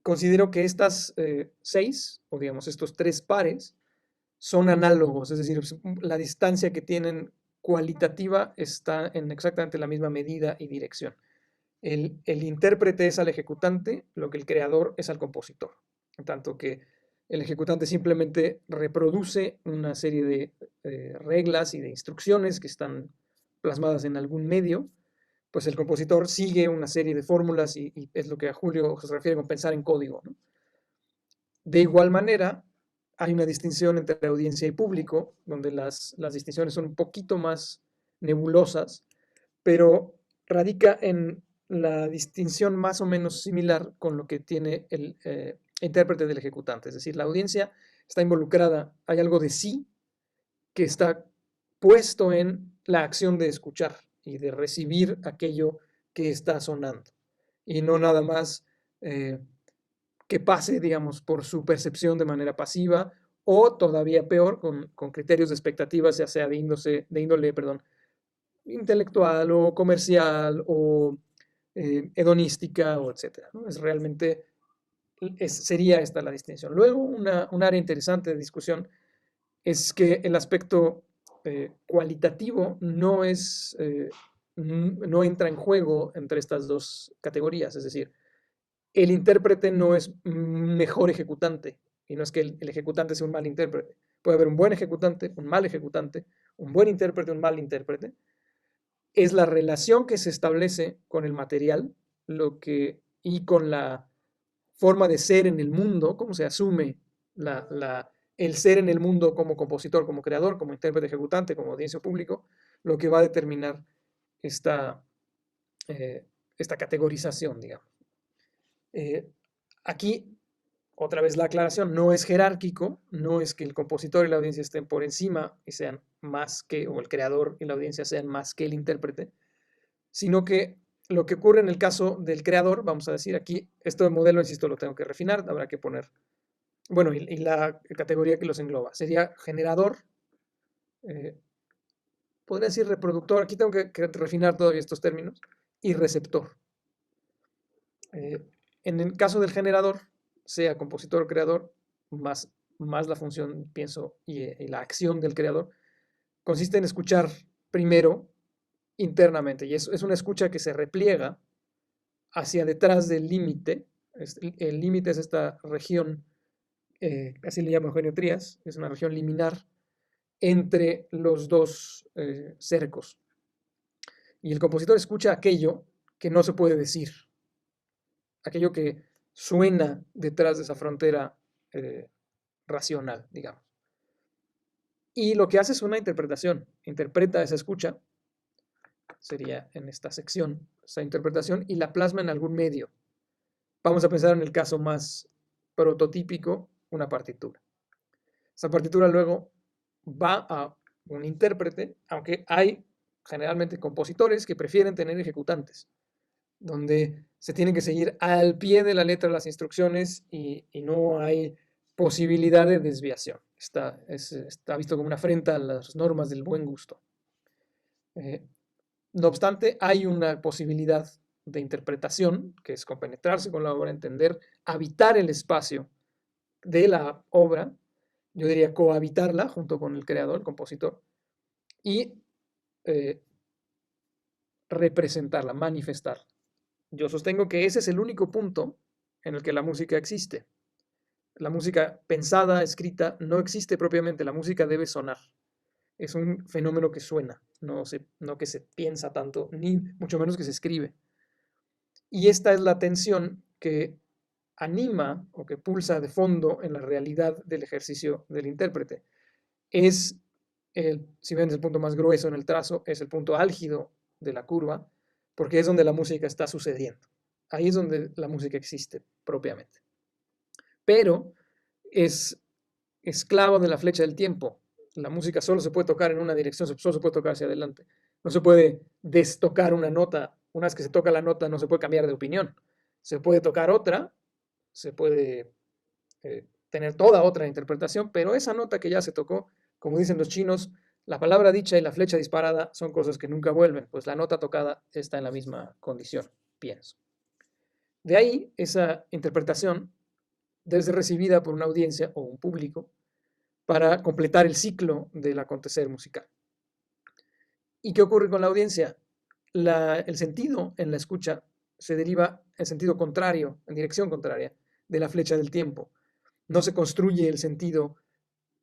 Considero que estas 6, o digamos estos 3 pares, son análogos, es decir, la distancia que tienen cualitativa está en exactamente la misma medida y dirección. El intérprete es al ejecutante, lo que el creador es al compositor. En tanto que el ejecutante simplemente reproduce una serie de reglas y de instrucciones que están plasmadas en algún medio, pues el compositor sigue una serie de fórmulas y es lo que a Julio se refiere con pensar en código, ¿no? De igual manera, hay una distinción entre audiencia y público, donde las distinciones son un poquito más nebulosas, pero radica en la distinción más o menos similar con lo que tiene el intérprete del ejecutante. Es decir, la audiencia está involucrada, hay algo de sí que está puesto en la acción de escuchar y de recibir aquello que está sonando, y no nada más que pase, digamos, por su percepción de manera pasiva, o todavía peor, con criterios de expectativas, ya sea de índole, intelectual o comercial o hedonística, o etcétera, ¿no? Es realmente, sería esta la distinción. Luego, un área interesante de discusión es que el aspecto cualitativo no entra en juego entre estas dos categorías, es decir, el intérprete no es mejor ejecutante, y no es que el ejecutante sea un mal intérprete. Puede haber un buen ejecutante, un mal ejecutante, un buen intérprete, un mal intérprete. Es la relación que se establece con el material y con la forma de ser en el mundo, cómo se asume el ser en el mundo como compositor, como creador, como intérprete ejecutante, como audiencia público, lo que va a determinar esta categorización, digamos. Aquí, otra vez la aclaración, no es jerárquico, no es que el compositor y la audiencia estén por encima y sean más que, o el creador y la audiencia sean más que el intérprete, sino que lo que ocurre en el caso del creador, vamos a decir aquí, esto de modelo, insisto, lo tengo que refinar, habrá que poner, bueno, y la categoría que los engloba, sería generador, podría decir reproductor, aquí tengo que refinar todavía estos términos, y receptor. En el caso del generador, sea compositor o creador, más la función, pienso, y la acción del creador, consiste en escuchar primero internamente, y es una escucha que se repliega hacia detrás del límite. El límite es esta región, así le llamo Eugenio Trías, es una región liminar entre los dos cercos. Y el compositor escucha aquello que no se puede decir, aquello que suena detrás de esa frontera racional, digamos. Y lo que hace es una interpretación, interpreta esa escucha, sería en esta sección, esa interpretación, y la plasma en algún medio. Vamos a pensar en el caso más prototípico, una partitura. Esa partitura luego va a un intérprete, aunque hay generalmente compositores que prefieren tener ejecutantes, donde se tienen que seguir al pie de la letra las instrucciones y no hay posibilidad de desviación. Está visto como una afrenta a las normas del buen gusto. No obstante, hay una posibilidad de interpretación, que es compenetrarse con la obra, entender, habitar el espacio de la obra, yo diría cohabitarla junto con el creador, el compositor, y representarla, manifestarla. Yo sostengo que ese es el único punto en el que la música existe. La música pensada, escrita, no existe propiamente, la música debe sonar. Es un fenómeno que suena, no que se piensa tanto, ni mucho menos que se escribe. Y esta es la tensión que anima o que pulsa de fondo en la realidad del ejercicio del intérprete. Si ven, es el punto más grueso en el trazo, es el punto álgido de la curva, porque es donde la música está sucediendo. Ahí es donde la música existe propiamente. Pero es esclavo de la flecha del tiempo. La música solo se puede tocar en una dirección, solo se puede tocar hacia adelante. No se puede destocar una nota. Una vez que se toca la nota, no se puede cambiar de opinión. Se puede tocar otra, se puede tener toda otra interpretación, pero esa nota que ya se tocó, como dicen los chinos, la palabra dicha y la flecha disparada son cosas que nunca vuelven, pues la nota tocada está en la misma condición, pienso. De ahí, esa interpretación debe ser recibida por una audiencia o un público para completar el ciclo del acontecer musical. ¿Y qué ocurre con la audiencia? El sentido en la escucha se deriva en sentido contrario, en dirección contraria de la flecha del tiempo. No se construye el sentido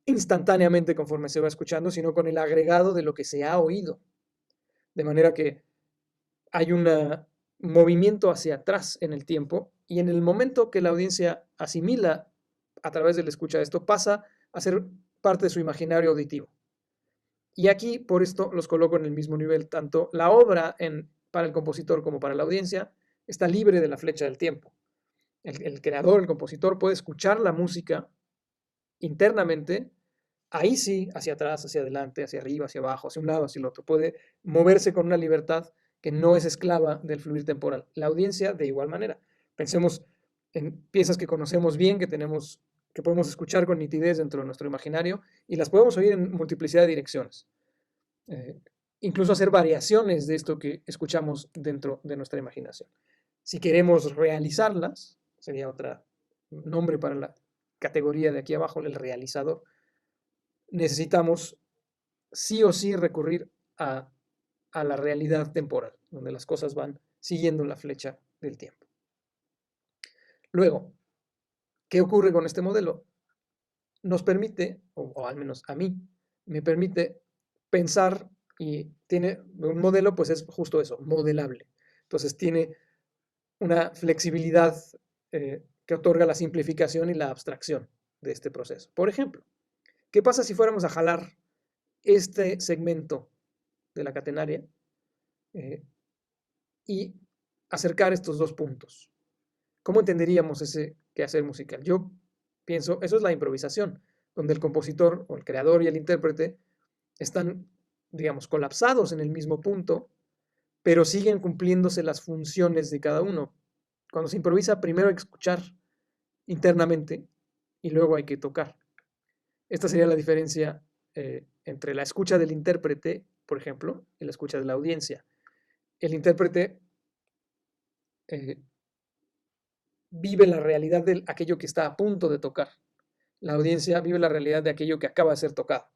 instantáneamente conforme se va escuchando, sino con el agregado de lo que se ha oído. De manera que hay un movimiento hacia atrás en el tiempo y en el momento que la audiencia asimila a través de la escucha esto, pasa a ser parte de su imaginario auditivo. Y aquí, por esto, los coloco en el mismo nivel. Tanto la obra para el compositor como para la audiencia está libre de la flecha del tiempo. El creador, el compositor, puede escuchar la música internamente, ahí sí, hacia atrás, hacia adelante, hacia arriba, hacia abajo, hacia un lado, hacia el otro. Puede moverse con una libertad que no es esclava del fluir temporal. La audiencia, de igual manera. Pensemos en piezas que conocemos bien, que podemos escuchar con nitidez dentro de nuestro imaginario y las podemos oír en multiplicidad de direcciones. Incluso hacer variaciones de esto que escuchamos dentro de nuestra imaginación. Si queremos realizarlas, sería otro nombre para la categoría de aquí abajo, el realizador, necesitamos sí o sí recurrir a la realidad temporal, donde las cosas van siguiendo la flecha del tiempo. Luego, ¿qué ocurre con este modelo? Nos permite, o al menos a mí, me permite pensar, y tiene un modelo, pues es justo eso, modelable. Entonces tiene una flexibilidad que otorga la simplificación y la abstracción de este proceso. Por ejemplo, ¿qué pasa si fuéramos a jalar este segmento de la catenaria y acercar estos dos puntos? ¿Cómo entenderíamos ese quehacer musical? Yo pienso, eso es la improvisación, donde el compositor o el creador y el intérprete están, digamos, colapsados en el mismo punto, pero siguen cumpliéndose las funciones de cada uno. Cuando se improvisa, primero hay que escuchar internamente y luego hay que tocar. Esta sería la diferencia entre la escucha del intérprete, por ejemplo, y la escucha de la audiencia. El intérprete vive la realidad de aquello que está a punto de tocar. La audiencia vive la realidad de aquello que acaba de ser tocado.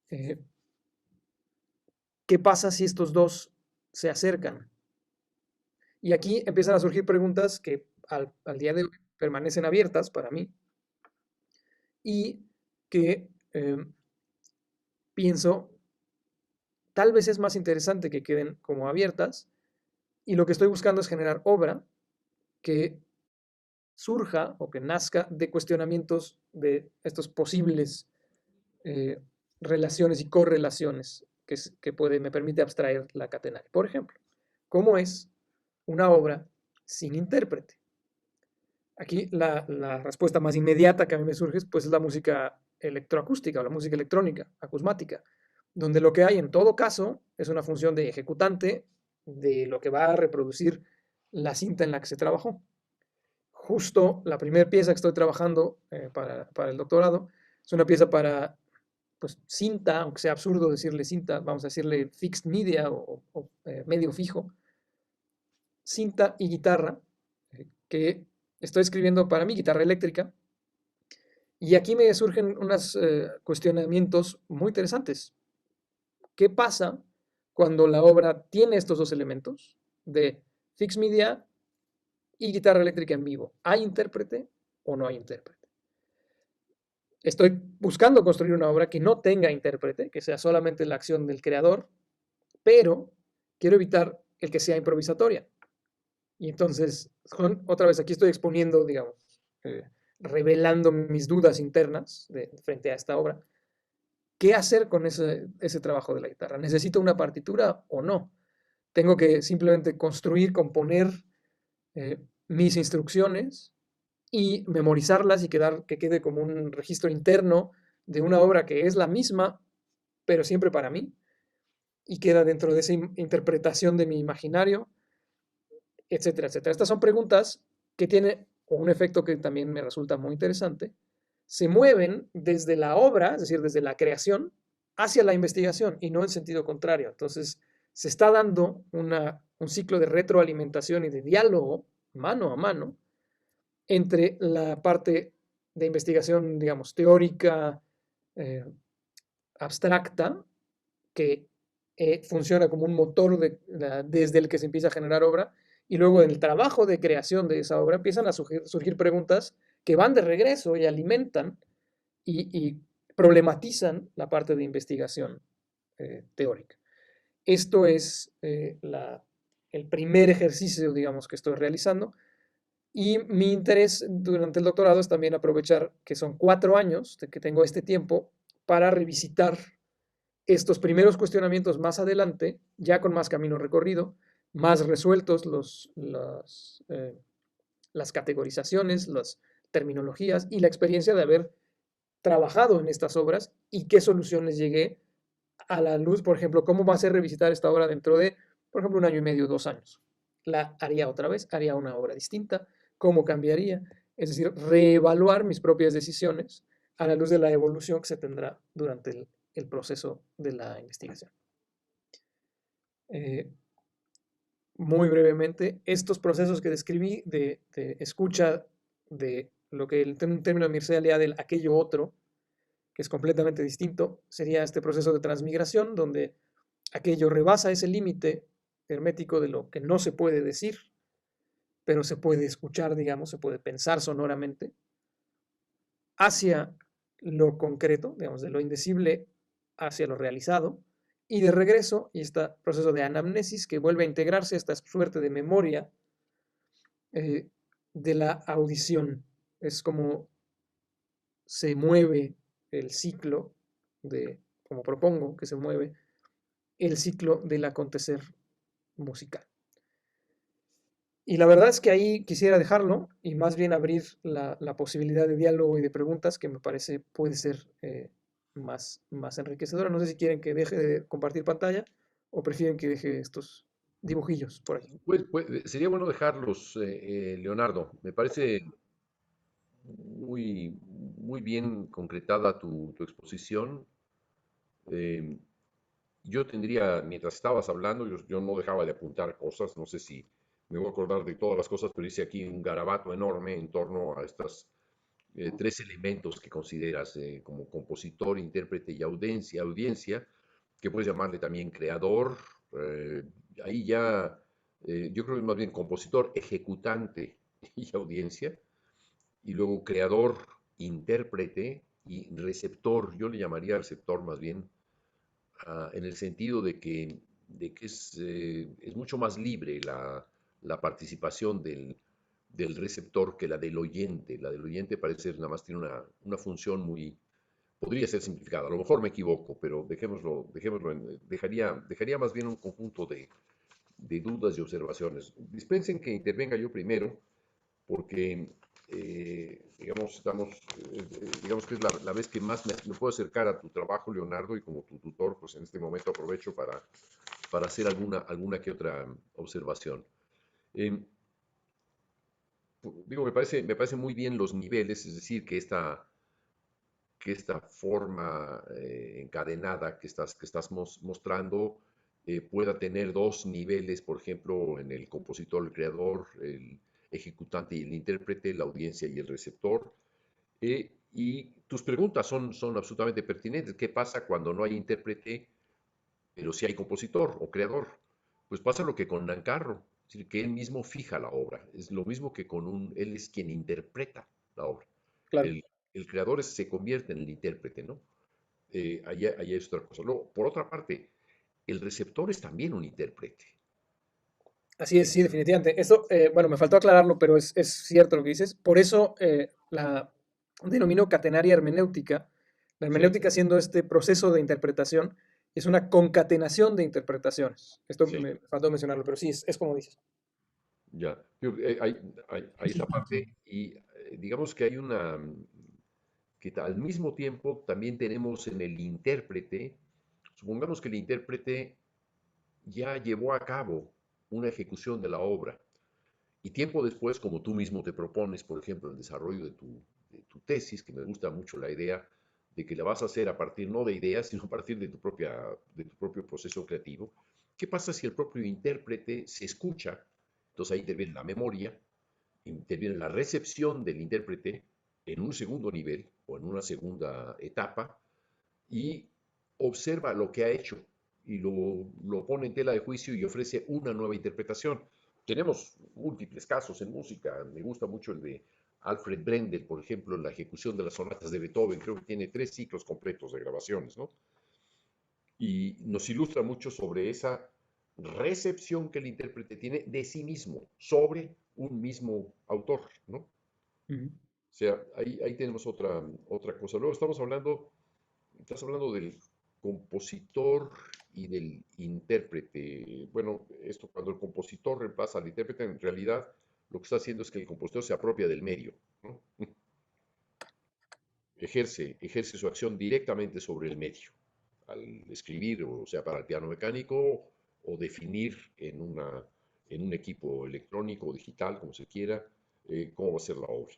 ¿Qué pasa si estos dos se acercan? Y aquí empiezan a surgir preguntas que al día de hoy permanecen abiertas para mí y que pienso tal vez es más interesante que queden como abiertas, y lo que estoy buscando es generar obra que surja o que nazca de cuestionamientos de estos posibles relaciones y correlaciones que me permite abstraer la catenaria. Por ejemplo, ¿cómo es una obra sin intérprete? Aquí la respuesta más inmediata que a mí me surge pues, es la música electroacústica o la música electrónica, acusmática, donde lo que hay en todo caso es una función de ejecutante de lo que va a reproducir la cinta en la que se trabajó. Justo la primera pieza que estoy trabajando para el doctorado es una pieza para pues, cinta, aunque sea absurdo decirle cinta, vamos a decirle fixed media o medio fijo, cinta y guitarra, que estoy escribiendo para mi guitarra eléctrica, y aquí me surgen unos cuestionamientos muy interesantes. ¿Qué pasa cuando la obra tiene estos dos elementos de fixed media y guitarra eléctrica en vivo? ¿Hay intérprete o no hay intérprete? Estoy buscando construir una obra que no tenga intérprete, que sea solamente la acción del creador, pero quiero evitar el que sea improvisatoria. Y entonces, otra vez, aquí estoy exponiendo, digamos, revelando mis dudas internas frente a esta obra. ¿Qué hacer con ese trabajo de la guitarra? ¿Necesito una partitura o no? Tengo que simplemente construir, componer mis instrucciones y memorizarlas y que quede como un registro interno de una obra que es la misma, pero siempre para mí, y queda dentro de esa interpretación de mi imaginario, etcétera, etcétera. Estas son preguntas que tiene un efecto que también me resulta muy interesante. Se mueven desde la obra, es decir, desde la creación, hacia la investigación y no en sentido contrario. Entonces, se está dando un ciclo de retroalimentación y de diálogo mano a mano entre la parte de investigación, digamos, teórica, eh, abstracta, que funciona como un motor desde el que se empieza a generar obra, y luego en el trabajo de creación de esa obra empiezan a surgir preguntas que van de regreso y alimentan y problematizan la parte de investigación teórica. Esto es el primer ejercicio, digamos, que estoy realizando. Y mi interés durante el doctorado es también aprovechar que son 4 años de que tengo este tiempo para revisitar estos primeros cuestionamientos más adelante, ya con más camino recorrido, más resueltos las categorizaciones, las terminologías y la experiencia de haber trabajado en estas obras y qué soluciones llegué a la luz. Por ejemplo, cómo va a ser revisitar esta obra dentro de, por ejemplo, 1 año y medio, 2 años. La haría otra vez, haría una obra distinta, cómo cambiaría, es decir, reevaluar mis propias decisiones a la luz de la evolución que se tendrá durante el proceso de la investigación. Muy brevemente, estos procesos que describí de escucha de lo que el término de Mircea lea del aquello otro, que es completamente distinto, sería este proceso de transmigración, donde aquello rebasa ese límite hermético de lo que no se puede decir, pero se puede escuchar, digamos, se puede pensar sonoramente, hacia lo concreto, digamos, de lo indecible hacia lo realizado, y de regreso, y este proceso de anamnesis que vuelve a integrarse a esta suerte de memoria de la audición. Es como se mueve el ciclo como propongo que se mueve el ciclo del acontecer musical. Y la verdad es que ahí quisiera dejarlo y más bien abrir la posibilidad de diálogo y de preguntas que me parece puede ser más enriquecedora. No sé si quieren que deje de compartir pantalla o prefieren que deje estos dibujillos por ahí. Pues, sería bueno dejarlos, Leonardo. Me parece muy bien concretada tu exposición. Eh, yo tendría, mientras estabas hablando, yo no dejaba de apuntar cosas, no sé si me voy a acordar de todas las cosas, pero hice aquí un garabato enorme en torno a estos 3 elementos que consideras como compositor, intérprete y audiencia, que puedes llamarle también creador. eh, Ahí ya, yo creo que es más bien compositor, ejecutante y audiencia, y luego creador, intérprete y receptor. Yo le llamaría receptor más bien, en el sentido de que es mucho más libre la participación del receptor que la del oyente. La del oyente parece ser nada más tiene una función podría ser simplificada. A lo mejor me equivoco, pero dejaría más bien un conjunto de dudas y observaciones. Dispensen que intervenga yo primero, porque digamos que es la vez que más me puedo acercar a tu trabajo, Leonardo, y como tu tutor, pues en este momento aprovecho para hacer alguna que otra observación. Eh, me parece muy bien los niveles, es decir, que esta forma encadenada que estás mostrando pueda tener 2 niveles, por ejemplo, en el compositor, el creador, el ejecutante y el intérprete, la audiencia y el receptor. Y tus preguntas son absolutamente pertinentes. ¿Qué pasa cuando no hay intérprete, pero sí hay compositor o creador? Pues pasa lo que con Nancarro, es decir, que él mismo fija la obra. Es lo mismo que él es quien interpreta la obra. Claro. El creador se convierte en el intérprete, ¿no? Ahí es otra cosa. Luego, por otra parte, el receptor es también un intérprete. Así es, sí, definitivamente. Eso, bueno, me faltó aclararlo, pero es cierto lo que dices. Por eso la denomino catenaria hermenéutica. La Sí, hermenéutica siendo este proceso de interpretación, es una concatenación de interpretaciones. Esto sí, me faltó mencionarlo, pero sí, es como dices. ya. Hay esa parte y digamos que hay que al mismo tiempo también tenemos en el intérprete, supongamos que el intérprete ya llevó a cabo una ejecución de la obra Y tiempo después, como tú mismo te propones, por ejemplo, el desarrollo de tu tesis, que me gusta mucho la idea de que la vas a hacer a partir no de ideas, sino a partir de tu propio proceso creativo. ¿Qué pasa si el propio intérprete se escucha? Entonces ahí interviene la memoria, interviene la recepción del intérprete en un segundo nivel o en una segunda etapa y observa lo que ha hecho y lo pone en tela de juicio y ofrece una nueva interpretación. Tenemos múltiples casos en música. Me gusta mucho el de Alfred Brendel, por ejemplo, en la ejecución de las sonatas de Beethoven. Creo que tiene 3 ciclos completos de grabaciones, ¿no? Y nos ilustra mucho sobre esa recepción que el intérprete tiene de sí mismo, sobre un mismo autor, ¿no? Ujú. O sea, ahí tenemos otra cosa. Luego estás hablando del compositor y del intérprete. Bueno, esto cuando el compositor reemplaza al intérprete, en realidad lo que está haciendo es que el compositor se apropia del medio, ¿no? Ejerce su acción directamente sobre el medio, al escribir, o sea, para el piano mecánico, o definir en un equipo electrónico o digital, como se quiera, cómo va a ser la obra.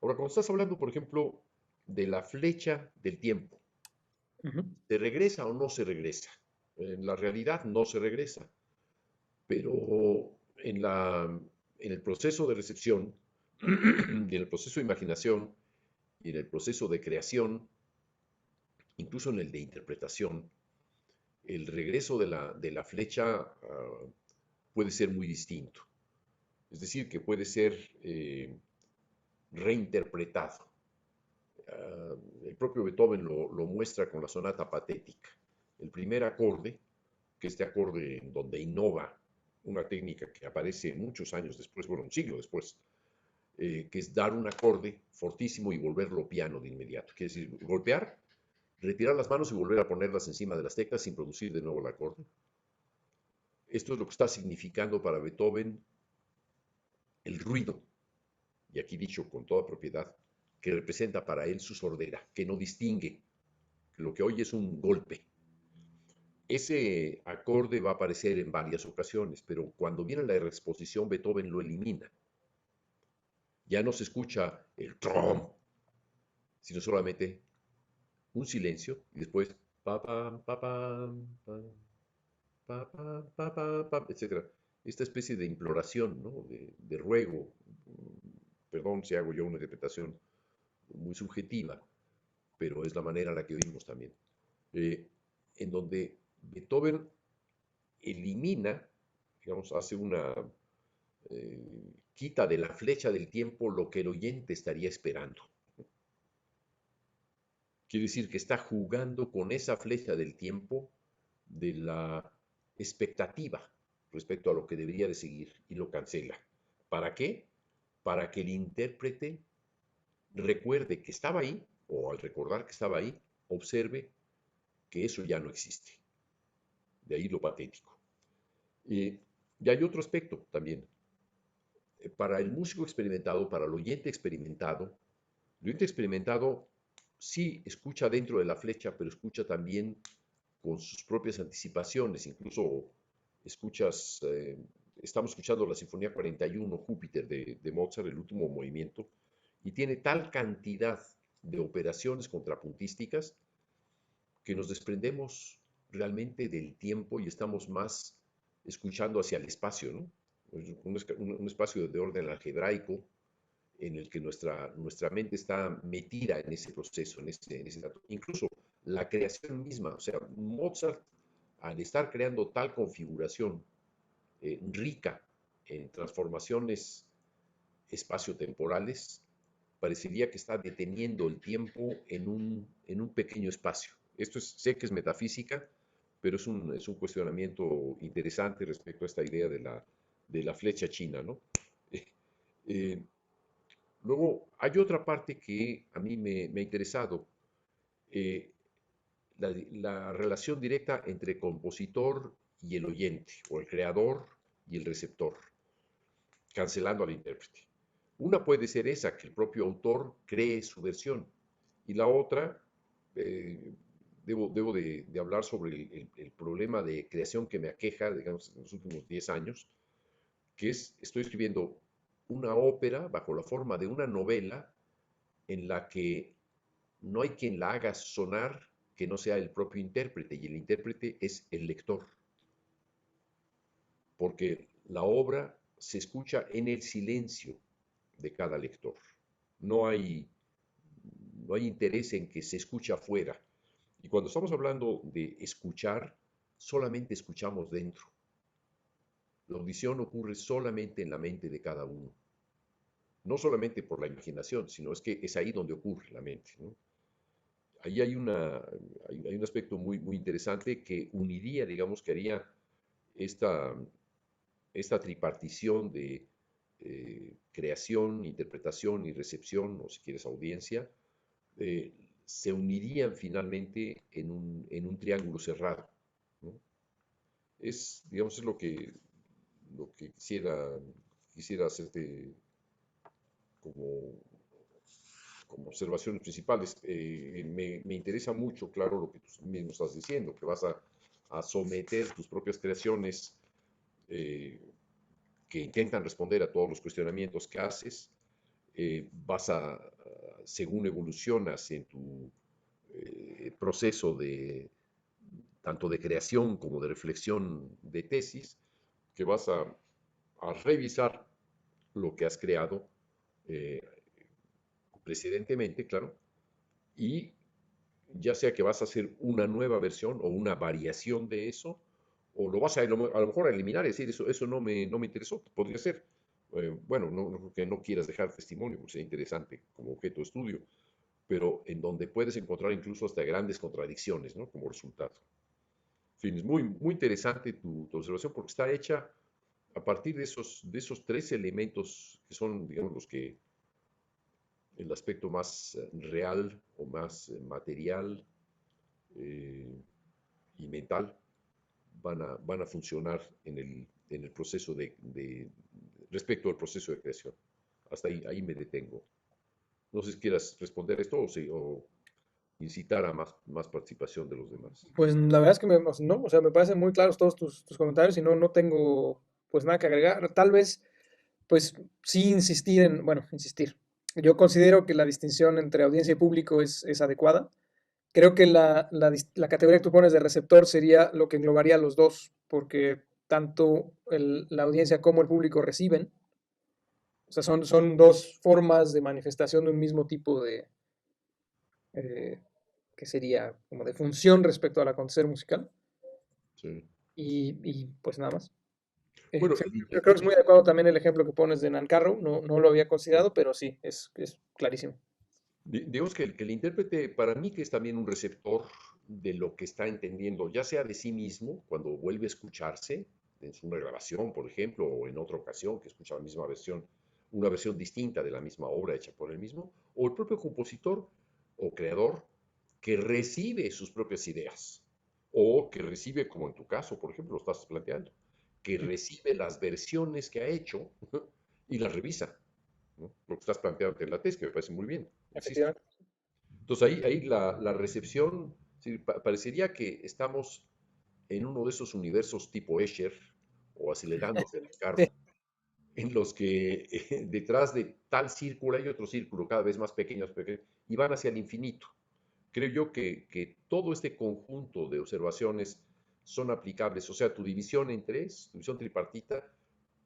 Ahora, cuando estás hablando, por ejemplo, de la flecha del tiempo, Ujú. ¿se regresa o no se regresa? En la realidad no se regresa, pero en el proceso de recepción, y en el proceso de imaginación, y en el proceso de creación, incluso en el de interpretación, el regreso de la flecha puede ser muy distinto. Es decir, que puede ser reinterpretado. Ah, el propio Beethoven lo muestra con la sonata patética. El primer acorde, que este acorde en donde innova una técnica que aparece muchos años después, bueno, un siglo después, que es dar un acorde fortísimo y volverlo piano de inmediato. Quiere decir, golpear, retirar las manos y volver a ponerlas encima de las teclas sin producir de nuevo el acorde. Esto es lo que está significando para Beethoven el ruido, y aquí dicho con toda propiedad, que representa para él su sordera, que no distingue, que lo que oye es un golpe. Ese acorde va a aparecer en varias ocasiones, pero cuando viene la exposición, Beethoven lo elimina. Ya no se escucha el trom, sino solamente un silencio y después pa pam pa pam pa pam pa pam pam, etcétera. Esta especie de imploración, ¿no? de ruego. Perdón si hago yo una interpretación muy subjetiva, pero es la manera en la que oímos también. En donde Beethoven elimina, digamos, hace una quita de la flecha del tiempo lo que el oyente estaría esperando. Quiere decir que está jugando con esa flecha del tiempo de la expectativa respecto a lo que debería de seguir y lo cancela. ¿Para qué? Para que el intérprete recuerde que estaba ahí, o al recordar que estaba ahí, observe que eso ya no existe. De ahí lo patético. Y hay otro aspecto también. Para el músico experimentado, para el oyente experimentado sí escucha dentro de la flecha, pero escucha también con sus propias anticipaciones. Incluso escuchas, estamos escuchando la Sinfonía 41, Júpiter de Mozart, el último movimiento, y tiene tal cantidad de operaciones contrapuntísticas que nos desprendemos realmente del tiempo y estamos más escuchando hacia el espacio, ¿no? Un espacio de orden algebraico en el que nuestra mente está metida en ese proceso, en ese dato. Incluso la creación misma, o sea, Mozart, al estar creando tal configuración rica en transformaciones espaciotemporales, parecería que está deteniendo el tiempo en un pequeño espacio. Sé que es metafísica, pero es un cuestionamiento interesante respecto a esta idea de la flecha china, ¿no? Eh, Luego, hay otra parte que a mí me ha interesado, eh, la relación directa entre compositor y el oyente, o el creador y el receptor, cancelando al intérprete. Una puede ser esa, que el propio autor cree su versión, y la otra, eh, debo de hablar sobre el problema de creación que me aqueja, digamos, en los últimos 10 años, que es, estoy escribiendo una ópera bajo la forma de una novela en la que no hay quien la haga sonar que no sea el propio intérprete, y el intérprete es el lector, porque la obra se escucha en el silencio de cada lector. No hay, no hay interés en que se escuche afuera. Y cuando estamos hablando de escuchar, solamente escuchamos dentro. La audición ocurre solamente en la mente de cada uno. No solamente por la imaginación, sino es que es ahí donde ocurre la mente, ¿no? Ahí hay un aspecto muy interesante que uniría, digamos, que haría esta, esta tripartición de creación, interpretación y recepción, o si quieres audiencia, eh, se unirían finalmente en un triángulo cerrado, ¿no? Es, digamos, es lo que quisiera hacerte como, como observaciones principales. Me interesa mucho, claro, lo que tú mismo estás diciendo, que vas a someter tus propias creaciones eh, que intentan responder a todos los cuestionamientos que haces. Vas según evolucionas en tu proceso de tanto de creación como de reflexión de tesis, que vas a revisar lo que has creado eh, precedentemente, claro, y ya sea que vas a hacer una nueva versión o una variación de eso, o lo vas a lo mejor a eliminar, es decir, eso no me interesó, podría ser. Bueno, no creo que no quieras dejar testimonio, porque sea interesante como objeto de estudio, pero en donde puedes encontrar incluso hasta grandes contradicciones, ¿no? Como resultado. En fin, es muy interesante tu observación porque está hecha a partir de esos tres elementos que son, digamos, los que el aspecto más real o más material y mental van a funcionar en el proceso respecto al proceso de creación. Hasta ahí me detengo. No sé si quieras responder esto o incitar a más participación de los demás. Pues la verdad es que no, o sea, me parecen muy claros todos tus comentarios y no tengo pues nada que agregar. Tal vez, pues sí insistir bueno, insistir. Yo considero que la distinción entre audiencia y público es adecuada. Creo que la categoría que tú pones de receptor sería lo que englobaría a los dos, porque tanto la audiencia como el público reciben. O sea, son dos formas de manifestación de un mismo tipo eh, que sería como de función respecto al acontecer musical. Sí. Pues nada más. Bueno, Sí, yo creo que es muy adecuado también el ejemplo que pones de Nancarrow, no lo había considerado, pero sí, es clarísimo. digamos que el intérprete para mí que es también un receptor de lo que está entendiendo, ya sea de sí mismo, cuando vuelve a escucharse, en una grabación, por ejemplo, o en otra ocasión que escucha la misma versión, una versión distinta de la misma obra hecha por él mismo, o el propio compositor o creador que recibe sus propias ideas, o que recibe, como en tu caso, por ejemplo, lo estás planteando, que recibe las versiones que ha hecho y las revisa, ¿no? Lo que estás planteando en la tesis, que me parece muy bien, insisto. Efectivamente. Entonces ahí la recepción, sí, parecería que estamos en uno de esos universos tipo Escher o acelerándose el Sí, carro, en los que detrás de tal círculo hay otro círculo cada vez más pequeño, y van hacia el infinito. Creo yo que todo este conjunto de observaciones son aplicables, o sea, tu división en tres, tu división tripartita,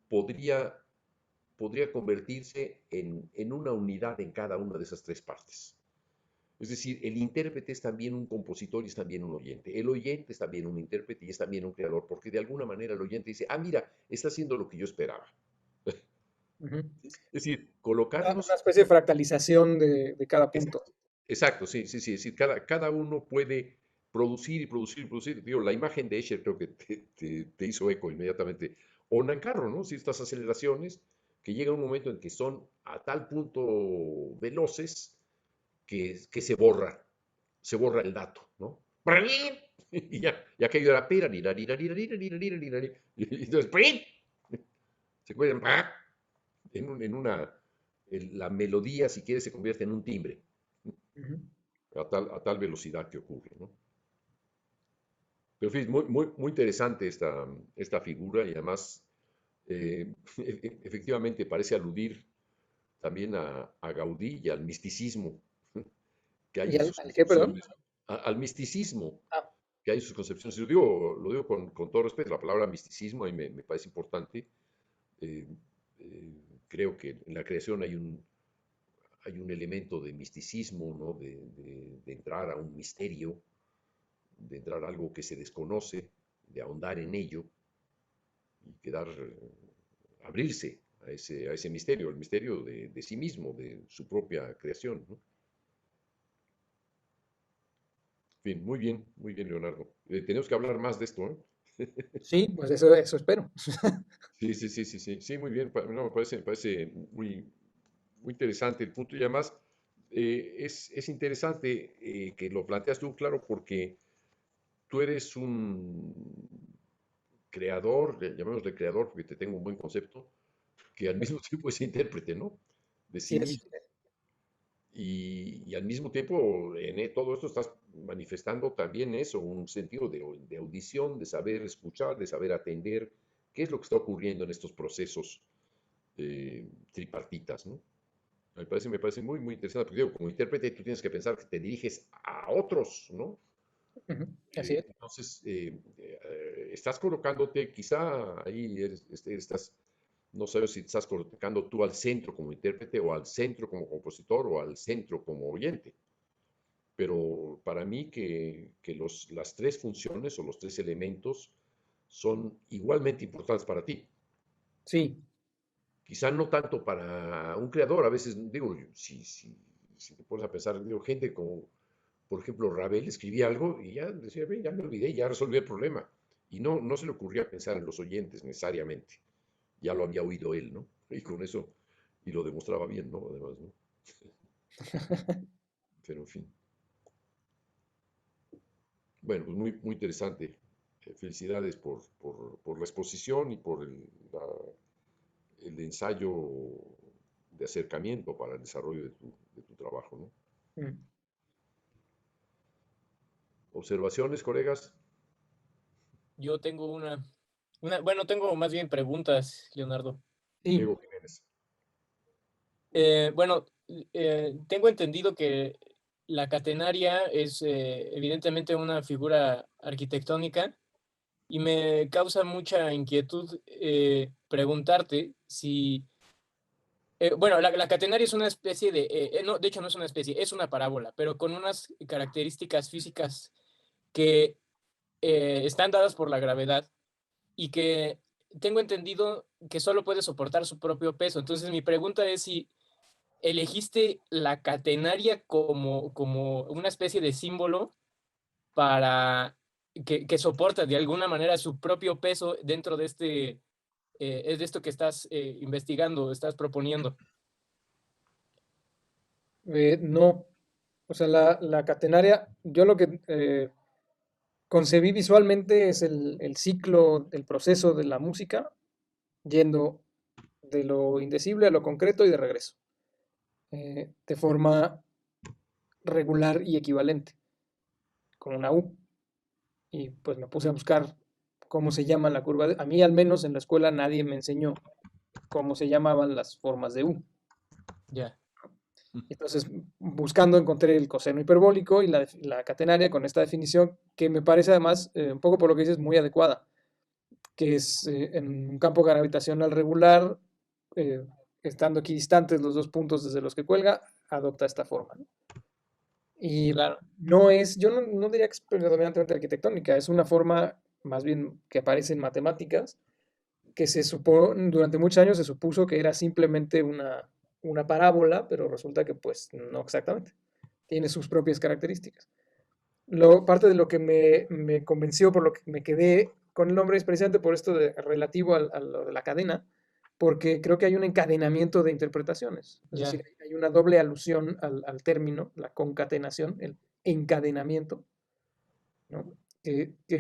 podría, podría convertirse en una unidad en cada una de esas tres partes. Es decir, el intérprete es también un compositor y es también un oyente. El oyente es también un intérprete y es también un creador, porque de alguna manera el oyente dice, ah, mira, está haciendo lo que yo esperaba. ujú. Es decir, Una colocarnos. especie de fractalización de cada punto. Exacto, exacto, sí. Es decir, cada uno puede producir y producir y producir. Digo, la imagen de Escher creo que te hizo eco inmediatamente. O Nancarrow, ¿no? Si estas aceleraciones que llega un momento en que son a tal punto veloces que se borra el dato, ¿no? Y ya aquello era pera, ni y entonces, ¡prim! Se encuentran la melodía, si quieres, se convierte en un timbre, Ujú. a tal velocidad que ocurre, ¿no? Pero en fin, muy interesante esta figura y además Efectivamente parece aludir también a Gaudí y al misticismo que hay ¿Y en sus al qué, perdón? concepciones, al misticismo Ah, que hay en sus concepciones. Lo digo con todo respeto, la palabra misticismo a mí me parece importante. Eh, Creo que en la creación hay un elemento de misticismo, ¿no? De entrar a un misterio, de entrar a algo que se desconoce, de ahondar en ello y quedar, abrirse a ese misterio, el misterio de sí mismo, de su propia creación, ¿no? Bien, muy bien, Leonardo. Tenemos que hablar más de esto, ¿eh? sí, pues eso espero. Sí, sí, sí, sí, sí, sí, muy bien. No, me parece muy interesante el punto y además es interesante que lo planteas tú, claro, porque tú eres un creador, llamémosle creador porque te tengo un buen concepto, que al mismo tiempo es intérprete, ¿no? De Sí sí es. mismo. Y al mismo tiempo en todo esto estás manifestando también eso, un sentido de audición, de saber escuchar, de saber atender qué es lo que está ocurriendo en estos procesos tripartitas, ¿no? Me parece muy interesante, porque digo, como intérprete tú tienes que pensar que te diriges a otros, ¿no? Ujú, así es. Entonces, estás colocándote, quizá ahí estás, no sabes si te estás colocando tú al centro como intérprete o al centro como compositor o al centro como oyente. Pero para mí que las tres funciones o los tres elementos son igualmente importantes para ti. Sí, Quizá no tanto para un creador, a veces digo, si te pones a pensar, digo, gente como, por ejemplo, Ravel escribía algo y ya decía, "Ve, ya me olvidé, ya resolví el problema". Y no se le ocurría pensar en los oyentes necesariamente. Ya lo había oído él, ¿no? Y con eso, y lo demostraba bien, ¿no? Además, ¿no? Pero en fin. Bueno, pues muy interesante. Felicidades por la exposición y por el ensayo de acercamiento para el desarrollo de tu trabajo, ¿no? mm, ¿Observaciones, colegas? Yo tengo bueno, tengo más bien preguntas, Leonardo. sí. Diego Jiménez. Bueno, tengo entendido que la catenaria es evidentemente una figura arquitectónica y me causa mucha inquietud preguntarte si, bueno, la catenaria es una especie no, de hecho no es una especie, es una parábola, pero con unas características físicas que están dadas por la gravedad y que tengo entendido que solo puede soportar su propio peso. Entonces mi pregunta es si elegiste la catenaria como una especie de símbolo para que soporta de alguna manera su propio peso dentro de es de esto que estás investigando, estás proponiendo. No, o sea, la catenaria, yo lo que concebí visualmente es el ciclo, el proceso de la música, yendo de lo indecible a lo concreto y de regreso, de forma regular y equivalente, con una U. Y pues me puse a buscar cómo se llama la curva de... A mí al menos en la escuela nadie me enseñó cómo se llamaban las formas de U. Ya. Entonces, buscando encontré el coseno hiperbólico y la catenaria con esta definición que me parece además, un poco por lo que dices, muy adecuada, que es en un campo gravitacional regular, eh, estando equidistantes los dos puntos desde los que cuelga, adopta esta forma, ¿no? Y Claro. no es, yo no diría que es predominantemente arquitectónica, es una forma más bien que aparece en matemáticas, que durante muchos años se supuso que era simplemente una parábola, pero resulta que pues no exactamente, tiene sus propias características. Parte de lo que me convenció, por lo que me quedé con el nombre, es precisamente por esto relativo a lo de la cadena, porque creo que hay un encadenamiento de interpretaciones. Es Ya. decir, hay una doble alusión al término, la concatenación, el encadenamiento, ¿no?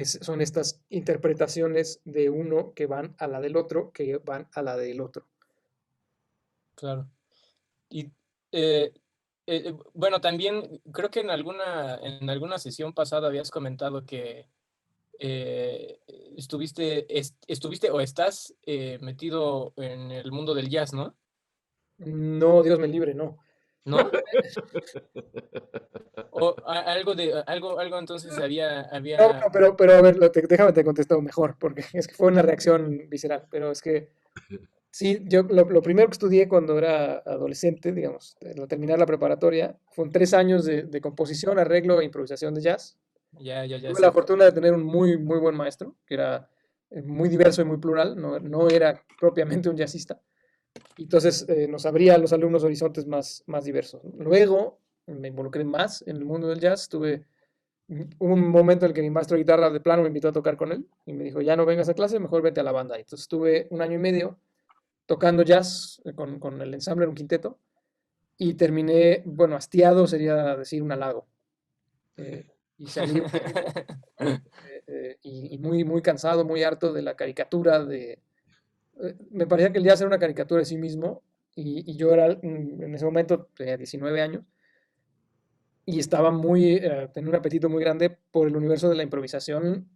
Son estas interpretaciones de uno que van a la del otro, que van a la del otro. Claro. Y bueno, también creo que en alguna sesión pasada habías comentado que eh, estuviste o estás metido en el mundo del jazz, ¿no? No, Dios me libre, no. ¿No? O algo entonces No, había, pero a ver, déjame te contesto mejor, porque es que fue una reacción visceral, pero es que sí, yo lo primero que estudié cuando era adolescente, digamos, al terminar la preparatoria, fueron 3 años de composición, arreglo e improvisación de jazz. ya, Tuve la sí. fortuna de tener un muy, muy buen maestro, que era muy diverso y muy plural, no era propiamente un jazzista. Y entonces nos abría a los alumnos horizontes más diversos, ¿no? Luego me involucré más en el mundo del jazz, hubo un momento en el que mi maestro de guitarra de plano me invitó a tocar con él y me dijo, ya no vengas a clase, mejor vete a la banda. Entonces estuve 1 año y medio tocando jazz con el ensamble en un quinteto y terminé, bueno, hastiado sería decir un halago. Y salí y muy, muy cansado, muy harto de la caricatura me parecía que el jazz era una caricatura de sí mismo y yo era, en ese momento, tenía 19 años y estaba tenía un apetito muy grande por el universo de la improvisación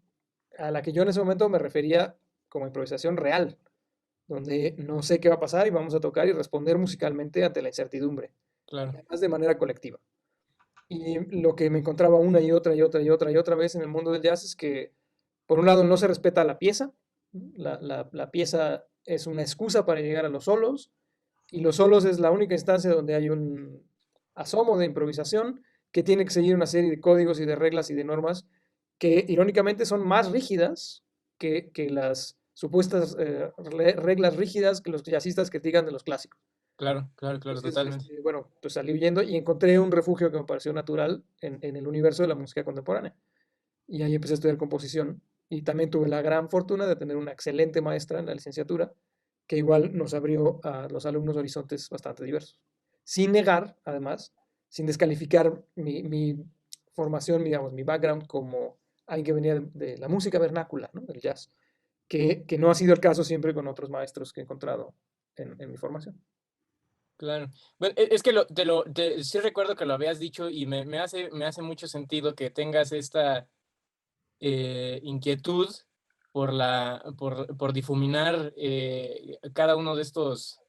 a la que yo en ese momento me refería como improvisación real, donde no sé qué va a pasar y vamos a tocar y responder musicalmente ante la incertidumbre, Claro, además de manera colectiva. Y lo que me encontraba una y otra y otra y otra y otra vez en el mundo del jazz es que, por un lado, no se respeta la pieza, ¿no? La pieza es una excusa para llegar a los solos, y los solos es la única instancia donde hay un asomo de improvisación que tiene que seguir una serie de códigos y de reglas y de normas que irónicamente son más rígidas que las supuestas reglas rígidas que los jazzistas critican de los clásicos. claro, Entonces, totalmente. bueno, pues salí huyendo y encontré un refugio que me pareció natural en el universo de la música contemporánea. Y ahí empecé a estudiar composición y también tuve la gran fortuna de tener una excelente maestra en la licenciatura que igual nos abrió a los alumnos horizontes bastante diversos. Sin negar, además, sin descalificar mi formación, digamos, mi background como alguien que venía de la música vernácula, ¿no? Del jazz, que no ha sido el caso siempre con otros maestros que he encontrado en mi formación. Claro. Bueno, es que sí recuerdo que lo habías dicho y me hace mucho sentido que tengas esta inquietud por difuminar cada uno de estos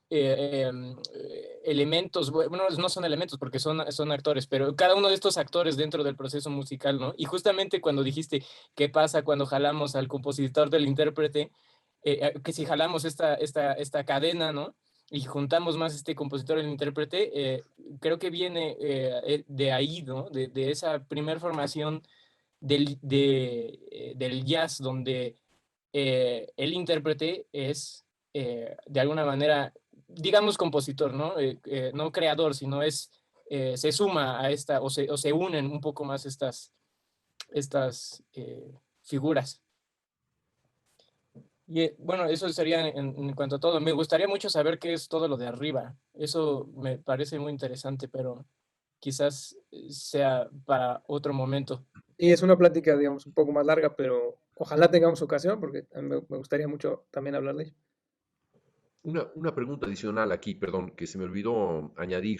elementos, bueno, no son elementos porque son actores, pero cada uno de estos actores dentro del proceso musical, ¿no? Y justamente cuando dijiste qué pasa cuando jalamos al compositor del intérprete, que si jalamos esta cadena, ¿no? Y juntamos más este compositor y el intérprete, creo que viene de ahí, ¿no? De esa primer formación del jazz, donde el intérprete es, de alguna manera, digamos compositor, ¿no? No creador, sino se suma a o se unen un poco más estas figuras. Y bueno, eso sería en cuanto a todo. Me gustaría mucho saber qué es todo lo de arriba. Eso me parece muy interesante, pero quizás sea para otro momento. Y es una plática, digamos, un poco más larga, pero ojalá tengamos ocasión porque a mí me gustaría mucho también hablar de ello. Una pregunta adicional aquí, perdón, que se me olvidó añadir,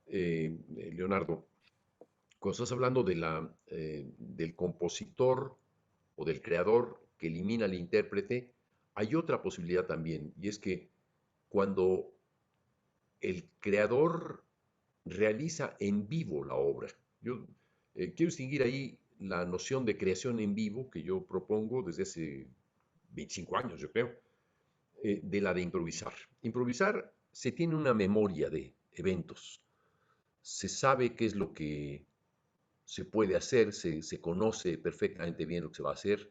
Leonardo. Cuando estás hablando del compositor o del creador que elimina al intérprete, hay otra posibilidad también, y es que cuando el creador realiza en vivo la obra, yo quiero distinguir ahí la noción de creación en vivo que yo propongo desde hace 25 años, yo creo, de la de improvisar. Improvisar se tiene una memoria de eventos, se sabe qué es lo que se puede hacer, se conoce perfectamente bien lo que se va a hacer,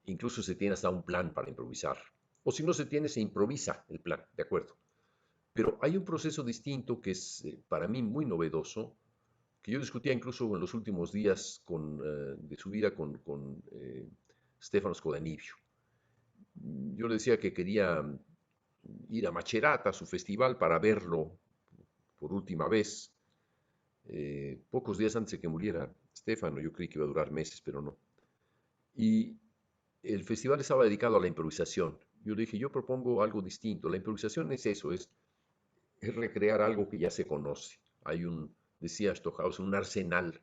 incluso se tiene hasta un plan para improvisar. O si no se tiene, se improvisa el plan, ¿de acuerdo? Pero hay un proceso distinto que es para mí muy novedoso, que yo discutía incluso en los últimos días de su vida con Stefano Scodanibio. Yo le decía que quería ir a Macerata, su festival, para verlo por última vez, pocos días antes de que muriera Stefano. Yo creí que iba a durar meses, pero no. Y el festival estaba dedicado a la improvisación. Yo le dije, yo propongo algo distinto. La improvisación es eso, es recrear algo que ya se conoce. Decía Stockhaus, un arsenal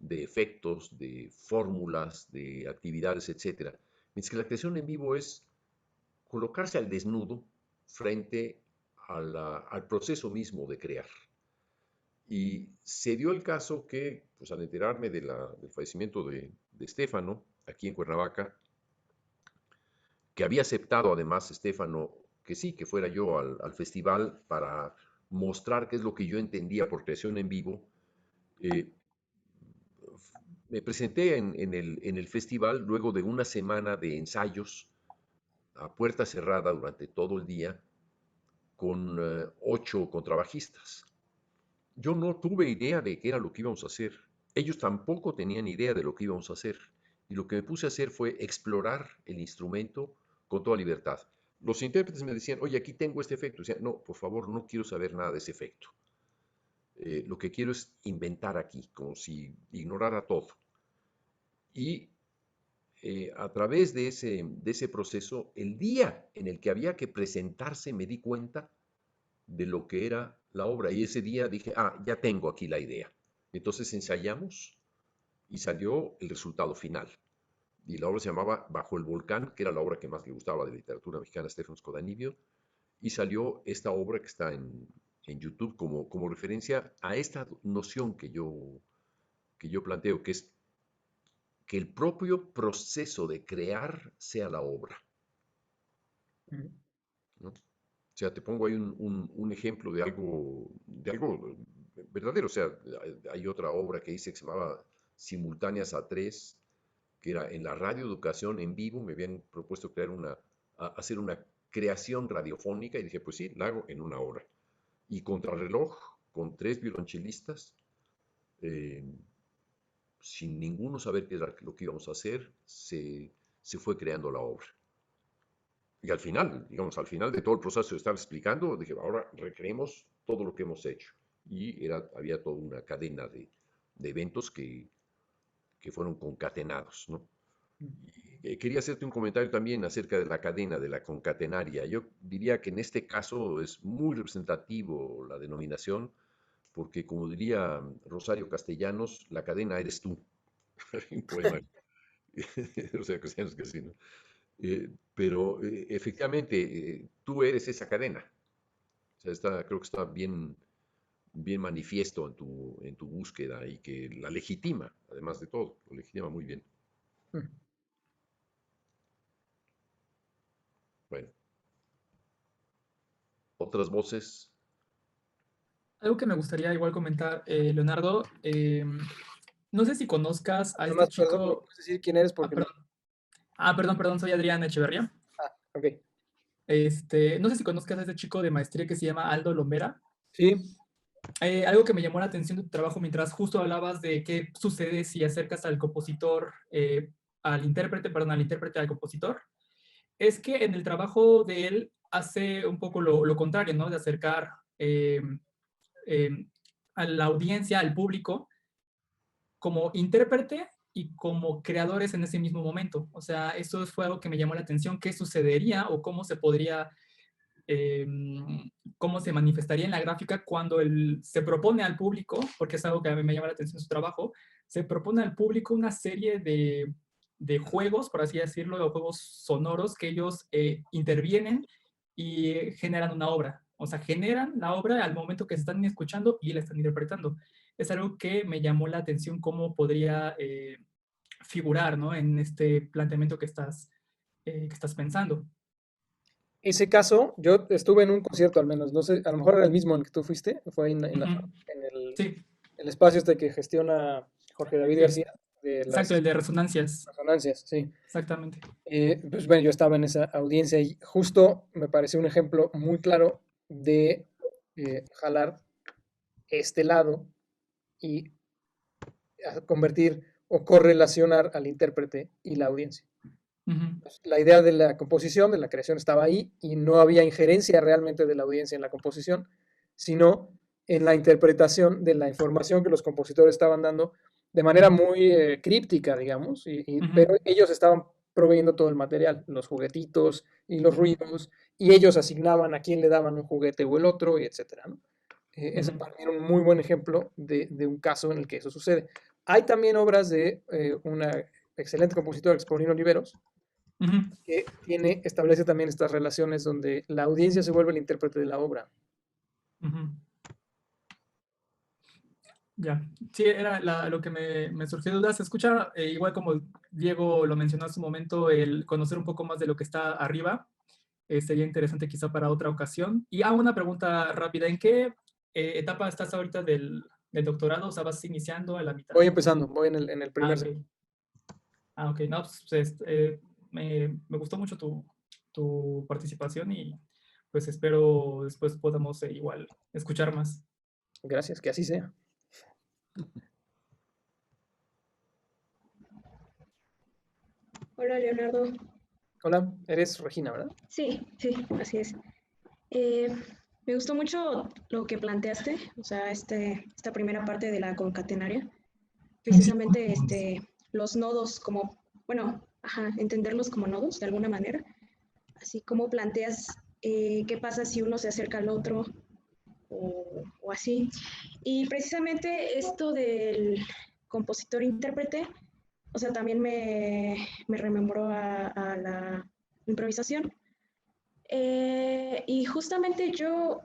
de efectos, de fórmulas, de actividades, etc. Mientras que la creación en vivo es colocarse al desnudo frente al proceso mismo de crear. Y se dio el caso que, pues al enterarme del fallecimiento de Stefano, aquí en Cuernavaca, que había aceptado además Stefano que sí, que fuera yo al festival para mostrar qué es lo que yo entendía por creación en vivo, eh, me presenté en el festival luego de una semana de ensayos a puerta cerrada durante todo el día con 8 contrabajistas. Yo no tuve idea de qué era lo que íbamos a hacer. Ellos tampoco tenían idea de lo que íbamos a hacer. Y lo que me puse a hacer fue explorar el instrumento con toda libertad. Los intérpretes me decían, oye, aquí tengo este efecto. Decían, no, por favor, no quiero saber nada de ese efecto. Lo que quiero es inventar aquí, como si ignorara todo. Y a través de ese proceso, el día en el que había que presentarse, me di cuenta de lo que era la obra. Y ese día dije, ya tengo aquí la idea. Entonces ensayamos y salió el resultado final. Y la obra se llamaba Bajo el Volcán, que era la obra que más le gustaba de literatura mexicana a Stefano Scodanibio. Y salió esta obra que está en YouTube como referencia a esta noción que yo planteo, que es que el propio proceso de crear sea la obra, ¿no? O sea, te pongo ahí un ejemplo de algo verdadero. O sea, hay otra obra que hice que se llamaba Simultáneas a 3, que era en la radioeducación en vivo. Me habían propuesto hacer una creación radiofónica y dije, pues sí, la hago en una hora. Y contrarreloj, con 3 violonchelistas, sin ninguno saber qué era lo que íbamos a hacer, se fue creando la obra. Y al final, digamos, al final de todo el proceso que estaba explicando, dije, ahora recreemos todo lo que hemos hecho. Y había toda una cadena de eventos que fueron concatenados, ¿no? Y quería hacerte un comentario también acerca de la cadena, de la concatenaria. Yo diría que en este caso es muy representativo la denominación, porque como diría Rosario Castellanos, la cadena eres tú. Un poema de Rosario Castellanos que sí, ¿no? Pero efectivamente, tú eres esa cadena. O sea, creo que está bien manifiesto en tu búsqueda y que la legitima, además de todo, lo legitima muy bien. Bueno, otras voces. Algo que me gustaría igual comentar, Leonardo, no sé si conozcas a Nomás, este perdón, ¿me chico. puedes decir quién eres? Porque Perdón, soy Adrián Echeverría. ok. No sé si conozcas a este chico de maestría que se llama Aldo Lombera. Sí. Algo que me llamó la atención de tu trabajo mientras justo hablabas de qué sucede si acercas al compositor, al intérprete al compositor, es que en el trabajo de él hace un poco lo contrario, ¿no? De acercar a la audiencia, al público, como intérprete y como creadores en ese mismo momento. O sea, eso fue algo que me llamó la atención, qué sucedería o cómo se podría, cómo se manifestaría en la gráfica cuando él se propone al público, porque es algo que a mí me llama la atención en su trabajo, se propone al público una serie de juegos, por así decirlo, o juegos sonoros que ellos intervienen y generan una obra. O sea, generan la obra al momento que se están escuchando y la están interpretando. Es algo que me llamó la atención cómo podría figurar, ¿no? En este planteamiento que estás pensando. Ese caso, yo estuve en un concierto al menos, no sé, a lo mejor era el mismo en el que tú fuiste, fue en el espacio este que gestiona Jorge David García. Exacto, el de Resonancias. Resonancias, sí. Exactamente. Pues bueno, yo estaba en esa audiencia y justo me pareció un ejemplo muy claro de jalar este lado y convertir o correlacionar al intérprete y la audiencia. La idea de la composición, de la creación estaba ahí y no había injerencia realmente de la audiencia en la composición, sino en la interpretación de la información que los compositores estaban dando de manera muy críptica, digamos, pero ellos estaban proveyendo todo el material, los juguetitos y los ruidos, y ellos asignaban a quién le daban un juguete o el otro, y etcétera, ¿no? Ese para mí era un muy buen ejemplo de un caso en el que eso sucede. Hay también obras de una excelente compositora, que es Paulina Oliveros, Ujú, que establece también estas relaciones donde la audiencia se vuelve el intérprete de la obra. ujú. Ya, sí, era lo que me surgió dudas. Escucha, igual como Diego lo mencionó hace un momento, el conocer un poco más de lo que está arriba sería interesante quizá para otra ocasión. Y una pregunta rápida, ¿en qué etapa estás ahorita del doctorado? O sea, ¿vas iniciando a la mitad? Voy empezando, voy en el primer Ok. semestre. Ok, no, pues, me gustó mucho tu participación y pues espero después podamos igual escuchar más. Gracias, que así sea. Hola, Leonardo. Hola, eres Regina, ¿verdad? Sí, sí, así es. Eh, Me gustó mucho lo que planteaste, o sea, esta primera parte de la concatenaria. Precisamente los nodos como, bueno, ajá, entenderlos como nodos de alguna manera. Así como planteas qué pasa si uno se acerca al otro o así. Y precisamente esto del compositor-intérprete, o sea, también me rememoró a la improvisación. Y justamente yo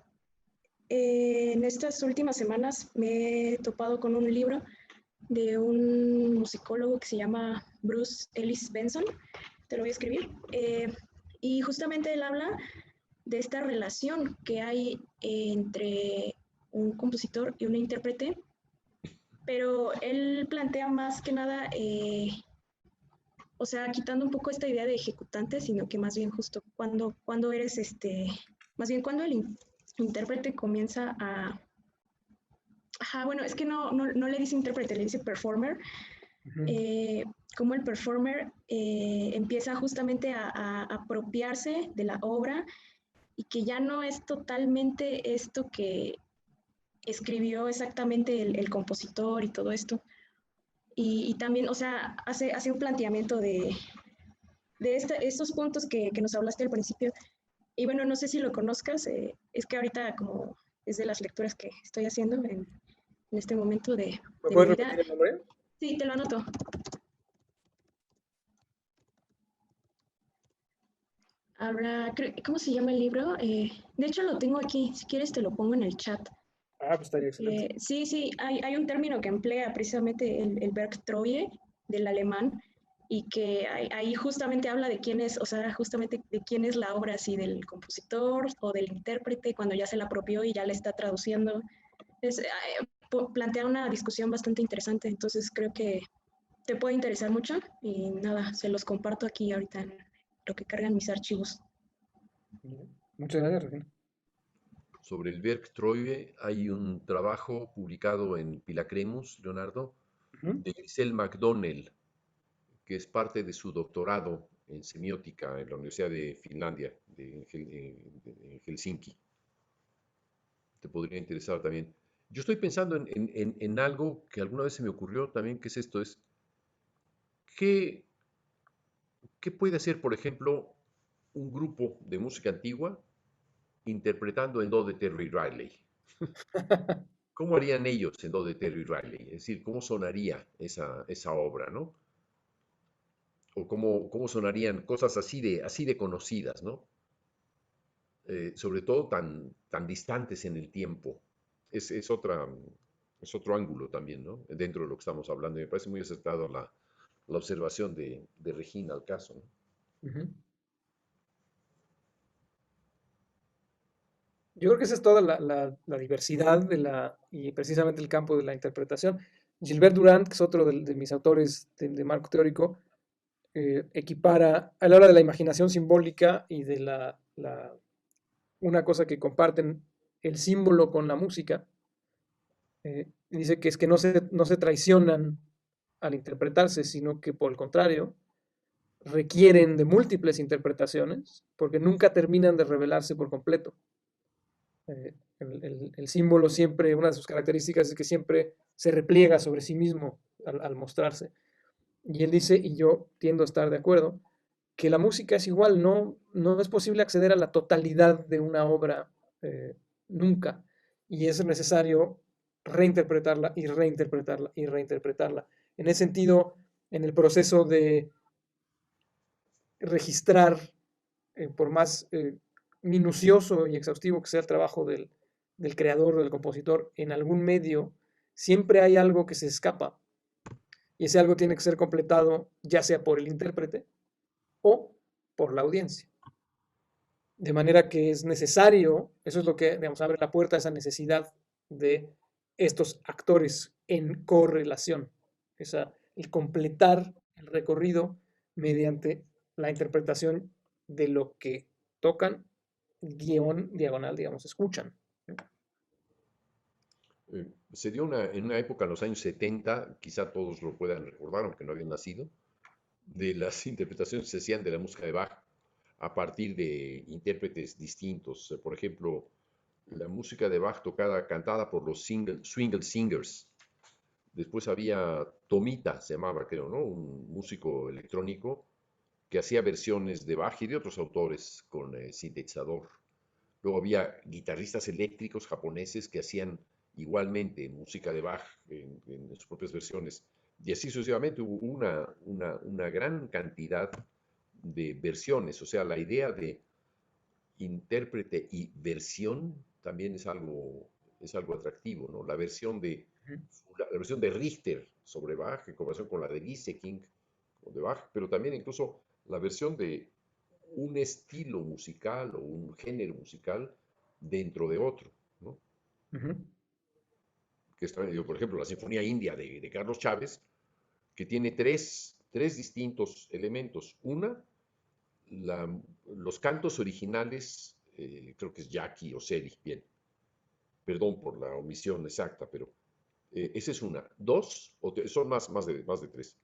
en estas últimas semanas me he topado con un libro de un musicólogo que se llama Bruce Ellis Benson, te lo voy a escribir, y justamente él habla de esta relación que hay entre un compositor y un intérprete, pero él plantea más que nada, o sea, quitando un poco esta idea de ejecutante, sino que más bien justo cuando eres más bien cuando el intérprete comienza a, ajá, bueno, es que no le dice intérprete, le dice performer, eh, como el performer empieza justamente a apropiarse de la obra y que ya no es totalmente esto que escribió exactamente el compositor y todo esto. Y también, o sea, hace un planteamiento de estos puntos que nos hablaste al principio. Y bueno, no sé si lo conozcas, es que ahorita como es de las lecturas que estoy haciendo en este momento ¿Me de mi puedes vida. repetir el nombre? Sí, te lo anoto. ¿Cómo se llama el libro? De hecho lo tengo aquí, si quieres te lo pongo en el chat. Ah, pues estaría excelente. Sí, sí, hay un término que emplea precisamente el Werktreue del alemán y que ahí justamente habla de quién es, o sea, justamente de quién es la obra, si del compositor o del intérprete, cuando ya se la apropió y ya la está traduciendo. Plantea una discusión bastante interesante, entonces creo que te puede interesar mucho y nada, se los comparto aquí ahorita en lo que cargan mis archivos. Muchas gracias, Regina. Sobre el Werktreue hay un trabajo publicado en Pilacremus, Leonardo, de Grisel McDonnell, que es parte de su doctorado en semiótica en la Universidad de Finlandia, de Helsinki. Te podría interesar también. Yo estoy pensando en algo que alguna vez se me ocurrió también, que es esto, ¿qué, qué puede hacer, por ejemplo, un grupo de música antigua interpretando el do de Terry Riley? ¿Cómo harían ellos el do de Terry Riley? Es decir, ¿cómo sonaría esa obra, ¿no? O cómo sonarían cosas así de conocidas, ¿no? Sobre todo tan distantes en el tiempo. Es otro ángulo también, ¿no? Dentro de lo que estamos hablando. Y me parece muy acertado la observación de Regina al caso, ¿no? Ujú. Yo creo que esa es toda la diversidad y precisamente el campo de la interpretación. Gilbert Durand, que es otro de mis autores de marco teórico, equipara a la hora de la imaginación simbólica y de una cosa que comparten el símbolo con la música. Dice que es que no se traicionan al interpretarse, sino que por el contrario, requieren de múltiples interpretaciones porque nunca terminan de revelarse por completo. El símbolo siempre, una de sus características es que siempre se repliega sobre sí mismo al mostrarse. Y él dice, y yo tiendo a estar de acuerdo, que la música es igual, no es posible acceder a la totalidad de una obra nunca. Y es necesario reinterpretarla y reinterpretarla y reinterpretarla. En ese sentido, en el proceso de registrar, por más minucioso y exhaustivo que sea el trabajo del creador o del compositor, en algún medio siempre hay algo que se escapa y ese algo tiene que ser completado ya sea por el intérprete o por la audiencia. De manera que es necesario, eso es lo que, digamos, abre la puerta a esa necesidad de estos actores en correlación, el completar el recorrido mediante la interpretación de lo que tocan, guión, diagonal, digamos, escuchan. Se dio en una época, en los años 70, quizá todos lo puedan recordar, aunque no habían nacido, de las interpretaciones que se hacían de la música de Bach a partir de intérpretes distintos. Por ejemplo, la música de Bach cantada por los Swingle Singers. Después había Tomita, se llamaba, creo, ¿no? Un músico electrónico que hacía versiones de Bach y de otros autores con sintetizador. Luego había guitarristas eléctricos japoneses que hacían igualmente música de Bach en sus propias versiones. Y así sucesivamente hubo una gran cantidad de versiones. O sea, la idea de intérprete y versión también es algo atractivo, ¿no? La versión de Richter sobre Bach en comparación con la de Gieseking de Bach, pero también incluso la versión de un estilo musical o un género musical dentro de otro, ¿no? Que por ejemplo, la Sinfonía India de Carlos Chávez, que tiene tres distintos elementos. Una, los cantos originales, creo que es Jackie o Seri, bien, perdón por la omisión exacta, pero esa es una. Dos, son más de tres.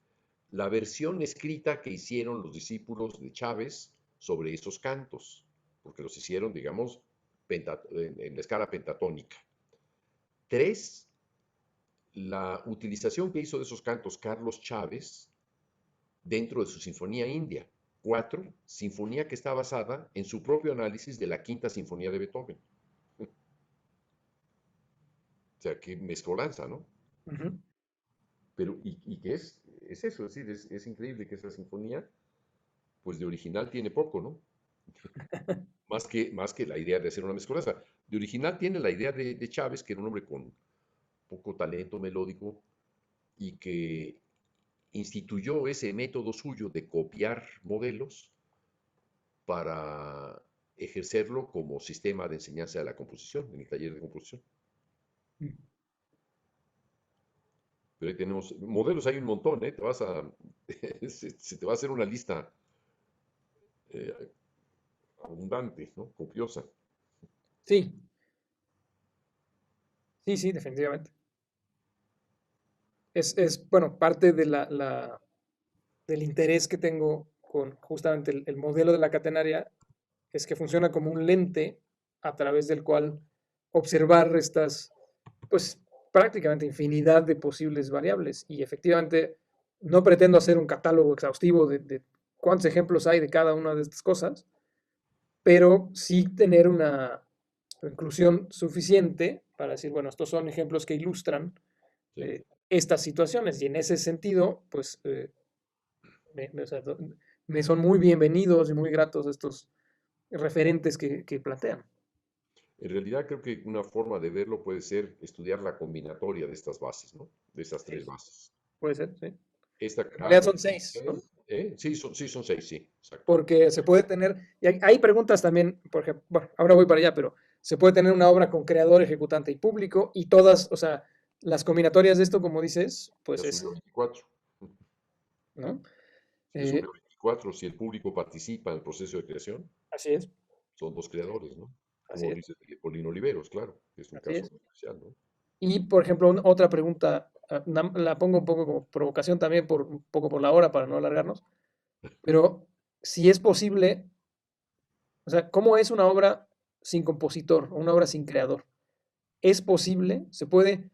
La versión escrita que hicieron los discípulos de Chávez sobre esos cantos, porque los hicieron, digamos, en la escala pentatónica. Tres, la utilización que hizo de esos cantos Carlos Chávez dentro de su Sinfonía India. 4, sinfonía que está basada en su propio análisis de la Quinta Sinfonía de Beethoven. O sea, qué mezcolanza, ¿no? Pero, ¿y qué es? Es eso, es decir, es increíble que esa sinfonía, pues de original tiene poco, ¿no? más que la idea de hacer una mezcolanza. De original tiene la idea de Chávez, que era un hombre con poco talento melódico y que instituyó ese método suyo de copiar modelos para ejercerlo como sistema de enseñanza de la composición, en el taller de composición. Pero ahí tenemos modelos, hay un montón, ¿eh? Se te va a hacer una lista abundante, ¿no? Copiosa. Sí. Sí, definitivamente. Bueno, parte de del interés que tengo con justamente el modelo de la catenaria es que funciona como un lente a través del cual observar estas, pues prácticamente infinidad de posibles variables. Y efectivamente no pretendo hacer un catálogo exhaustivo de cuántos ejemplos hay de cada una de estas cosas, pero sí tener una inclusión suficiente para decir, bueno, estos son ejemplos que ilustran estas situaciones. Y en ese sentido, pues me son muy bienvenidos y muy gratos estos referentes que plantean. En realidad creo que una forma de verlo puede ser estudiar la combinatoria de estas bases, ¿no? De estas tres bases. Puede ser, sí. En realidad son 6, ¿no? Sí, son 6, sí. Exacto. Porque se puede tener, y hay preguntas también, por ejemplo, bueno, ahora voy para allá, pero se puede tener una obra con creador, ejecutante y público, y todas, o sea, las combinatorias de esto, como dices, pues ya es... son 24. ¿No? Es un 24 si el público participa en el proceso de creación. Así es. Son dos creadores, ¿no? Así como dice Paulino Oliveros, claro, que es un Así caso es. especial, ¿no? Y, por ejemplo, otra pregunta, la pongo un poco como provocación también, un poco por la hora, para no alargarnos, pero si es posible, o sea, ¿cómo es una obra sin compositor o una obra sin creador? ¿Es posible? ¿Se puede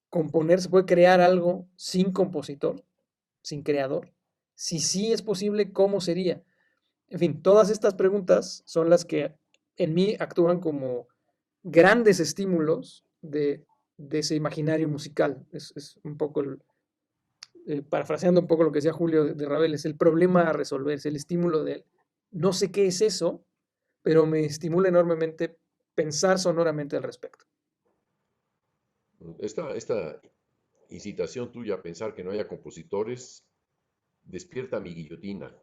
componer, se puede crear algo sin compositor, sin creador? Si sí es posible, ¿cómo sería? En fin, todas estas preguntas son las que en mí actúan como grandes estímulos de de ese imaginario musical. Es un poco, parafraseando un poco lo que decía Julio de Ravel, es el problema a resolver, es el estímulo de, no sé qué es eso, pero me estimula enormemente pensar sonoramente al respecto. Esta incitación tuya a pensar que no haya compositores despierta mi guillotina.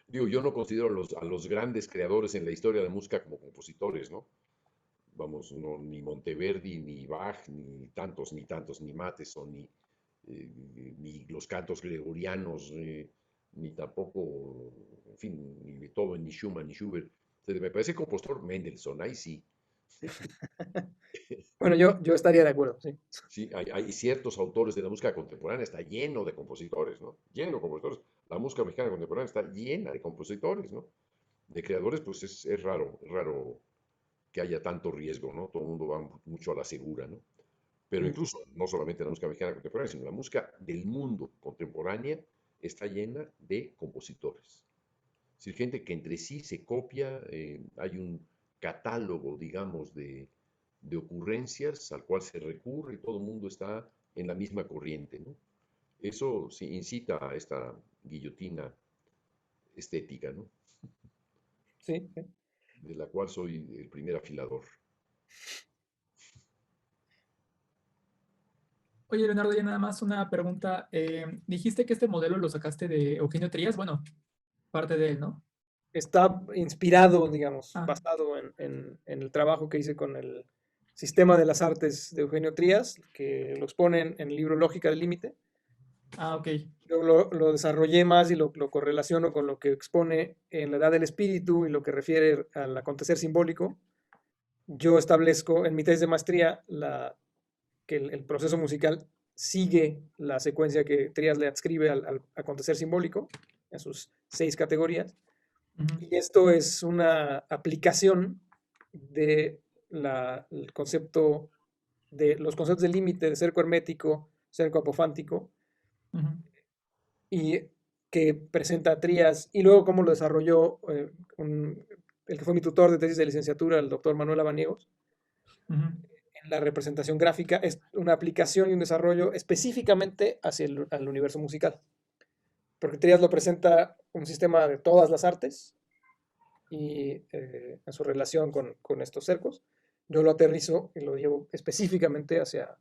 Digo, yo no considero a los grandes creadores en la historia de la música como compositores, ¿no? Vamos, no, ni Monteverdi, ni Bach, ni tantos, ni Matheson, ni los cantos gregorianos, ni tampoco, en fin, ni Beethoven, ni Schumann, ni Schubert. Entonces, me parece compositor Mendelssohn, ahí sí. Bueno, yo estaría de acuerdo, sí. Sí, hay ciertos autores de la música contemporánea, está lleno de compositores, ¿no? Lleno de compositores. La música mexicana contemporánea está llena de compositores, ¿no? De creadores, pues es raro que haya tanto riesgo, ¿no? Todo el mundo va mucho a la segura, ¿no? Pero incluso, no solamente la música mexicana contemporánea, sino la música del mundo contemporánea está llena de compositores. Es decir, gente que entre sí se copia, hay un catálogo, digamos, de ocurrencias al cual se recurre y todo el mundo está en la misma corriente, ¿no? Eso sí incita a esta guillotina estética, ¿no? Sí, sí. De la cual soy el primer afilador. Oye, Leonardo, ya nada más una pregunta. Dijiste que este modelo lo sacaste de Eugenio Trías, bueno, parte de él, ¿no? Está inspirado, digamos, Ah, basado en el trabajo que hice con el Sistema de las Artes de Eugenio Trías, que lo exponen en el libro Lógica del Límite. ok. Yo lo desarrollé más y lo correlaciono con lo que expone en la Edad del Espíritu y lo que refiere al acontecer simbólico. Yo establezco en mi tesis de maestría que el proceso musical sigue la secuencia que Trías le adscribe al acontecer simbólico, en sus 6 categorías. Ujú, Y esto es una aplicación de el concepto de los conceptos de límite, de cerco hermético, cerco apofántico, ujú. y que presenta a Trías, y luego cómo lo desarrolló el que fue mi tutor de tesis de licenciatura, el doctor Manuel Abaniegos, Ujú. en la representación gráfica. Es una aplicación y un desarrollo específicamente hacia al universo musical, porque Trías lo presenta un sistema de todas las artes, y en su relación con estos cercos, yo lo aterrizo y lo llevo específicamente hacia,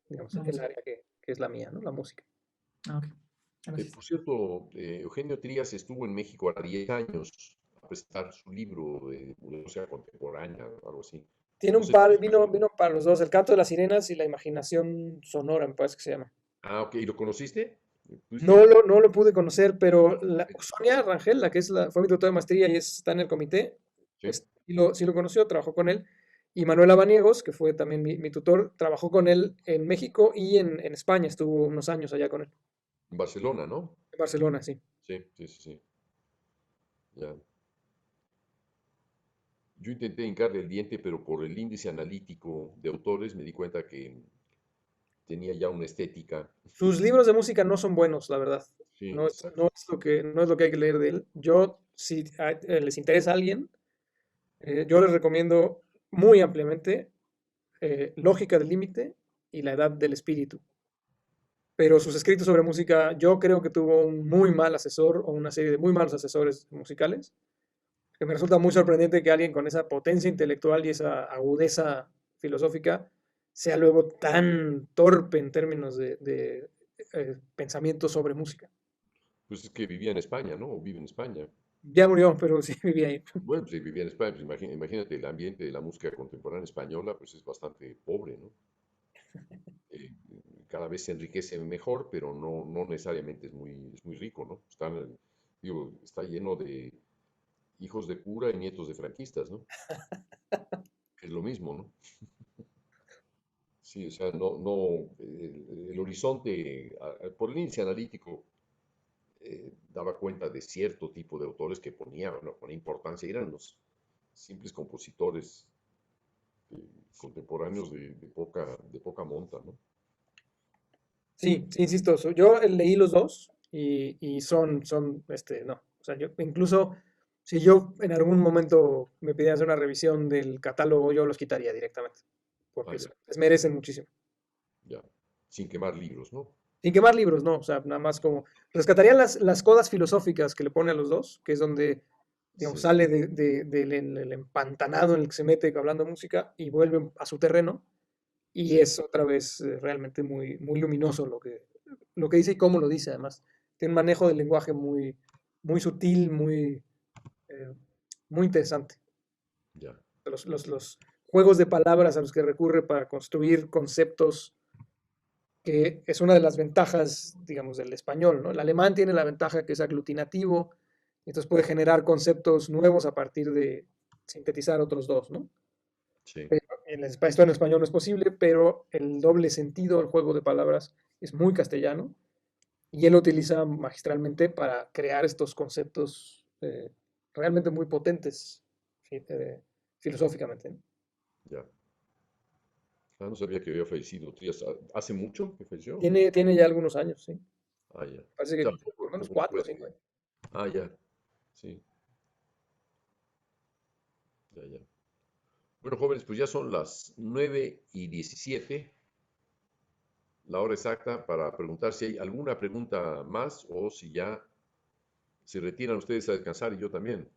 digamos, La el música. área que es la mía, ¿no? La música. Ah, ok. Gracias. Por cierto, Eugenio Trías estuvo en México a 10 años a presentar su libro de música contemporánea, algo así. Tiene No un sé si par, lo vino para los dos, El canto de las sirenas y La imaginación sonora, me parece que se llama. Ok, ¿y lo conociste? ¿Pudiste No ir? lo, no lo pude conocer, pero Sí, Sonia Rangel, la que fue mi tutora de maestría y está en el comité, sí. sí lo conoció, trabajó con él. Y Manuel Abaniegos, que fue también mi tutor, trabajó con él en México y en España, estuvo unos años allá con él. En Barcelona, ¿no? En Barcelona, sí. Sí, sí, sí, sí. Ya. Yo intenté hincarle el diente, pero por el índice analítico de autores me di cuenta que tenía ya una estética. Sus libros de música no son buenos, la verdad. Sí, No es, exacto. no es no es lo que hay que leer de él. Yo, si les interesa a alguien, yo les recomiendo muy ampliamente Lógica del Límite y La Edad del Espíritu. Pero sus escritos sobre música, yo creo que tuvo un muy mal asesor o una serie de muy malos asesores musicales, que me resulta muy sorprendente que alguien con esa potencia intelectual y esa agudeza filosófica sea luego tan torpe en términos de pensamiento sobre música. Pues es que vivía en España, ¿no? O vive en España. Ya murió, pero sí vivía ahí. Bueno, pues si vivía en España, pues imagínate el ambiente de la música contemporánea española, pues es bastante pobre, ¿no? Eh, Cada vez se enriquece mejor, pero no necesariamente es muy rico, ¿no? Digo, está lleno de hijos de cura y nietos de franquistas, ¿no? Que es lo mismo, ¿no? Sí, o sea, el horizonte, por el índice analítico, daba cuenta de cierto tipo de autores que ponía importancia, y eran los simples compositores contemporáneos de poca monta, ¿no? Sí, sí, insisto, yo leí los dos y no. O sea, yo incluso si yo en algún momento me pidieran hacer una revisión del catálogo, yo los quitaría directamente. porque ya, les merecen muchísimo. ya. Sin quemar libros, ¿no? Sin quemar libros, no, o sea, nada más como rescatarían las codas filosóficas que le pone a los dos, que es donde, digamos, Sí, sale del empantanado en el que se mete hablando de música y vuelve a su terreno, y sí, es otra vez realmente muy, muy luminoso lo que dice y cómo lo dice, además. Tiene un manejo del lenguaje muy, muy sutil, eh, muy interesante. ya. Los juegos de palabras a los que recurre para construir conceptos, que es una de las ventajas, digamos, del español, ¿no? El alemán tiene la ventaja que es aglutinativo, entonces puede generar conceptos nuevos a partir de sintetizar otros dos, ¿no? Sí, Pero esto en español no es posible, pero el doble sentido, el juego de palabras, es muy castellano y él lo utiliza magistralmente para crear estos conceptos realmente muy potentes filosóficamente, ¿no? ya. Ah, no sabía que había fallecido. ¿Hace mucho que falleció? Tiene ya algunos años, sí. Ah, ya. Parece O que sea, por lo menos poco 4 o después 5 años. Ah, ya. Sí, ya, ya. Bueno, jóvenes, pues ya son las 9:17, la hora exacta para preguntar si hay alguna pregunta más o si ya se retiran ustedes a descansar y yo también.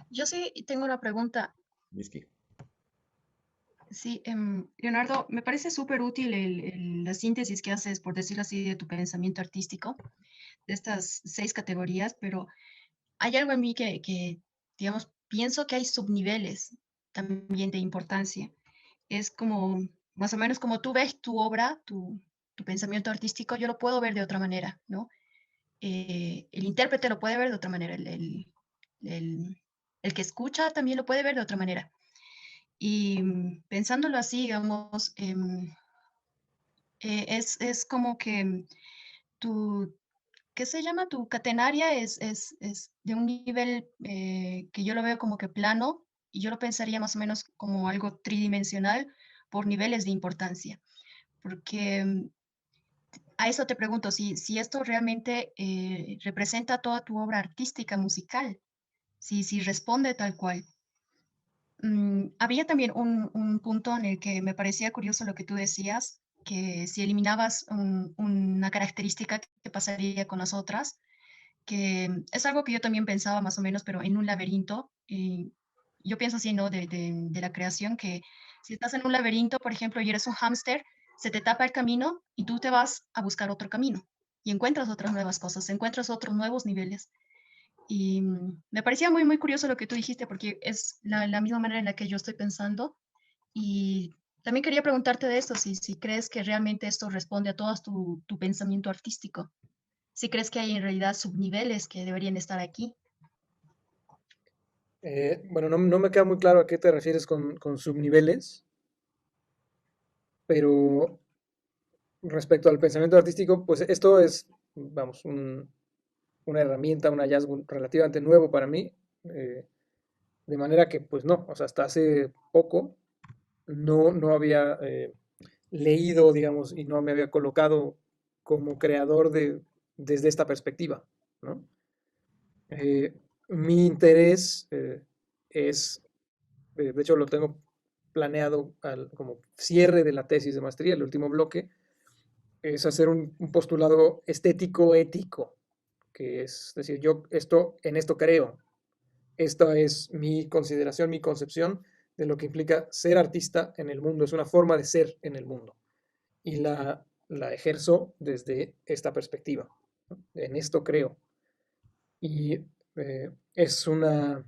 Yo sí tengo una pregunta. Miski. Sí, Leonardo, me parece súper útil la síntesis que haces, por decirlo así, de tu pensamiento artístico, de estas 6 categorías, pero hay algo en mí digamos, pienso que hay subniveles también de importancia. Es como, más o menos como tú ves tu obra, tu pensamiento artístico, yo lo puedo ver de otra manera, ¿no? El intérprete lo puede ver de otra manera, el- el que escucha también lo puede ver de otra manera. Y pensándolo así, digamos, es como que tu, ¿qué se llama? Tu catenaria es de un nivel que yo lo veo como que plano y yo lo pensaría más o menos como algo tridimensional por niveles de importancia. Porque a eso te pregunto, si esto realmente representa toda tu obra artística, musical, si responde tal cual. Había también un punto en el que me parecía curioso lo que tú decías, que si eliminabas una característica, ¿qué pasaría con las otras? Que es algo que yo también pensaba más o menos, pero en un laberinto. Y yo pienso así, ¿no? De la creación, que si estás en un laberinto, por ejemplo, y eres un hámster, se te tapa el camino y tú te vas a buscar otro camino y encuentras otras nuevas cosas, encuentras otros nuevos niveles. Y me parecía muy, muy curioso lo que tú dijiste, porque es la misma manera en la que yo estoy pensando. Y también quería preguntarte de esto, si crees que realmente esto responde a todo tu pensamiento artístico, si crees que hay en realidad subniveles que deberían estar aquí. Bueno, no me queda muy claro a qué te refieres con subniveles, pero respecto al pensamiento artístico, pues esto es, vamos, una herramienta, un hallazgo relativamente nuevo para mí, de manera que, pues no, o sea, hasta hace poco no había leído, digamos, y no me había colocado como creador desde esta perspectiva, ¿no? Mi interés es, de hecho lo tengo planeado como cierre de la tesis de maestría, el último bloque, es hacer un postulado estético ético, que es decir, yo en esto creo, esta es mi consideración, mi concepción de lo que implica ser artista en el mundo, es una forma de ser en el mundo y la ejerzo desde esta perspectiva, ¿no? En esto creo. Y es una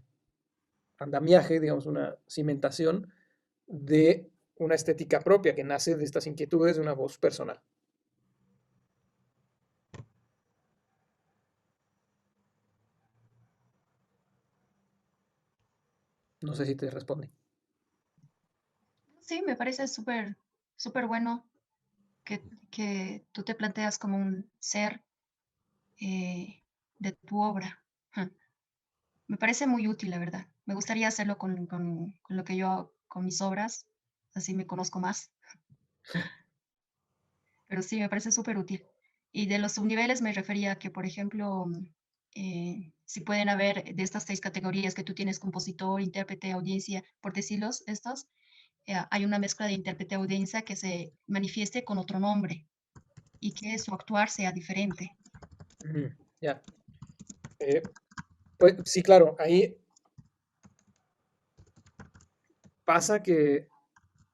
andamiaje, digamos, una cimentación de una estética propia que nace de estas inquietudes de una voz personal. No sé si te responde. Sí, me parece súper, súper bueno que tú te planteas como un ser de tu obra. Ja. Me parece muy útil, la verdad. Me gustaría hacerlo con lo que yo hago con mis obras, así me conozco más. Pero sí, me parece súper útil. Y de los subniveles me refería a que, por ejemplo, si pueden haber de estas 6 categorías que tú tienes, compositor, intérprete, audiencia, por decirlos, estos, hay una mezcla de intérprete-audiencia que se manifieste con otro nombre y que su actuar sea diferente. Ya. Pues sí, claro, ahí pasa que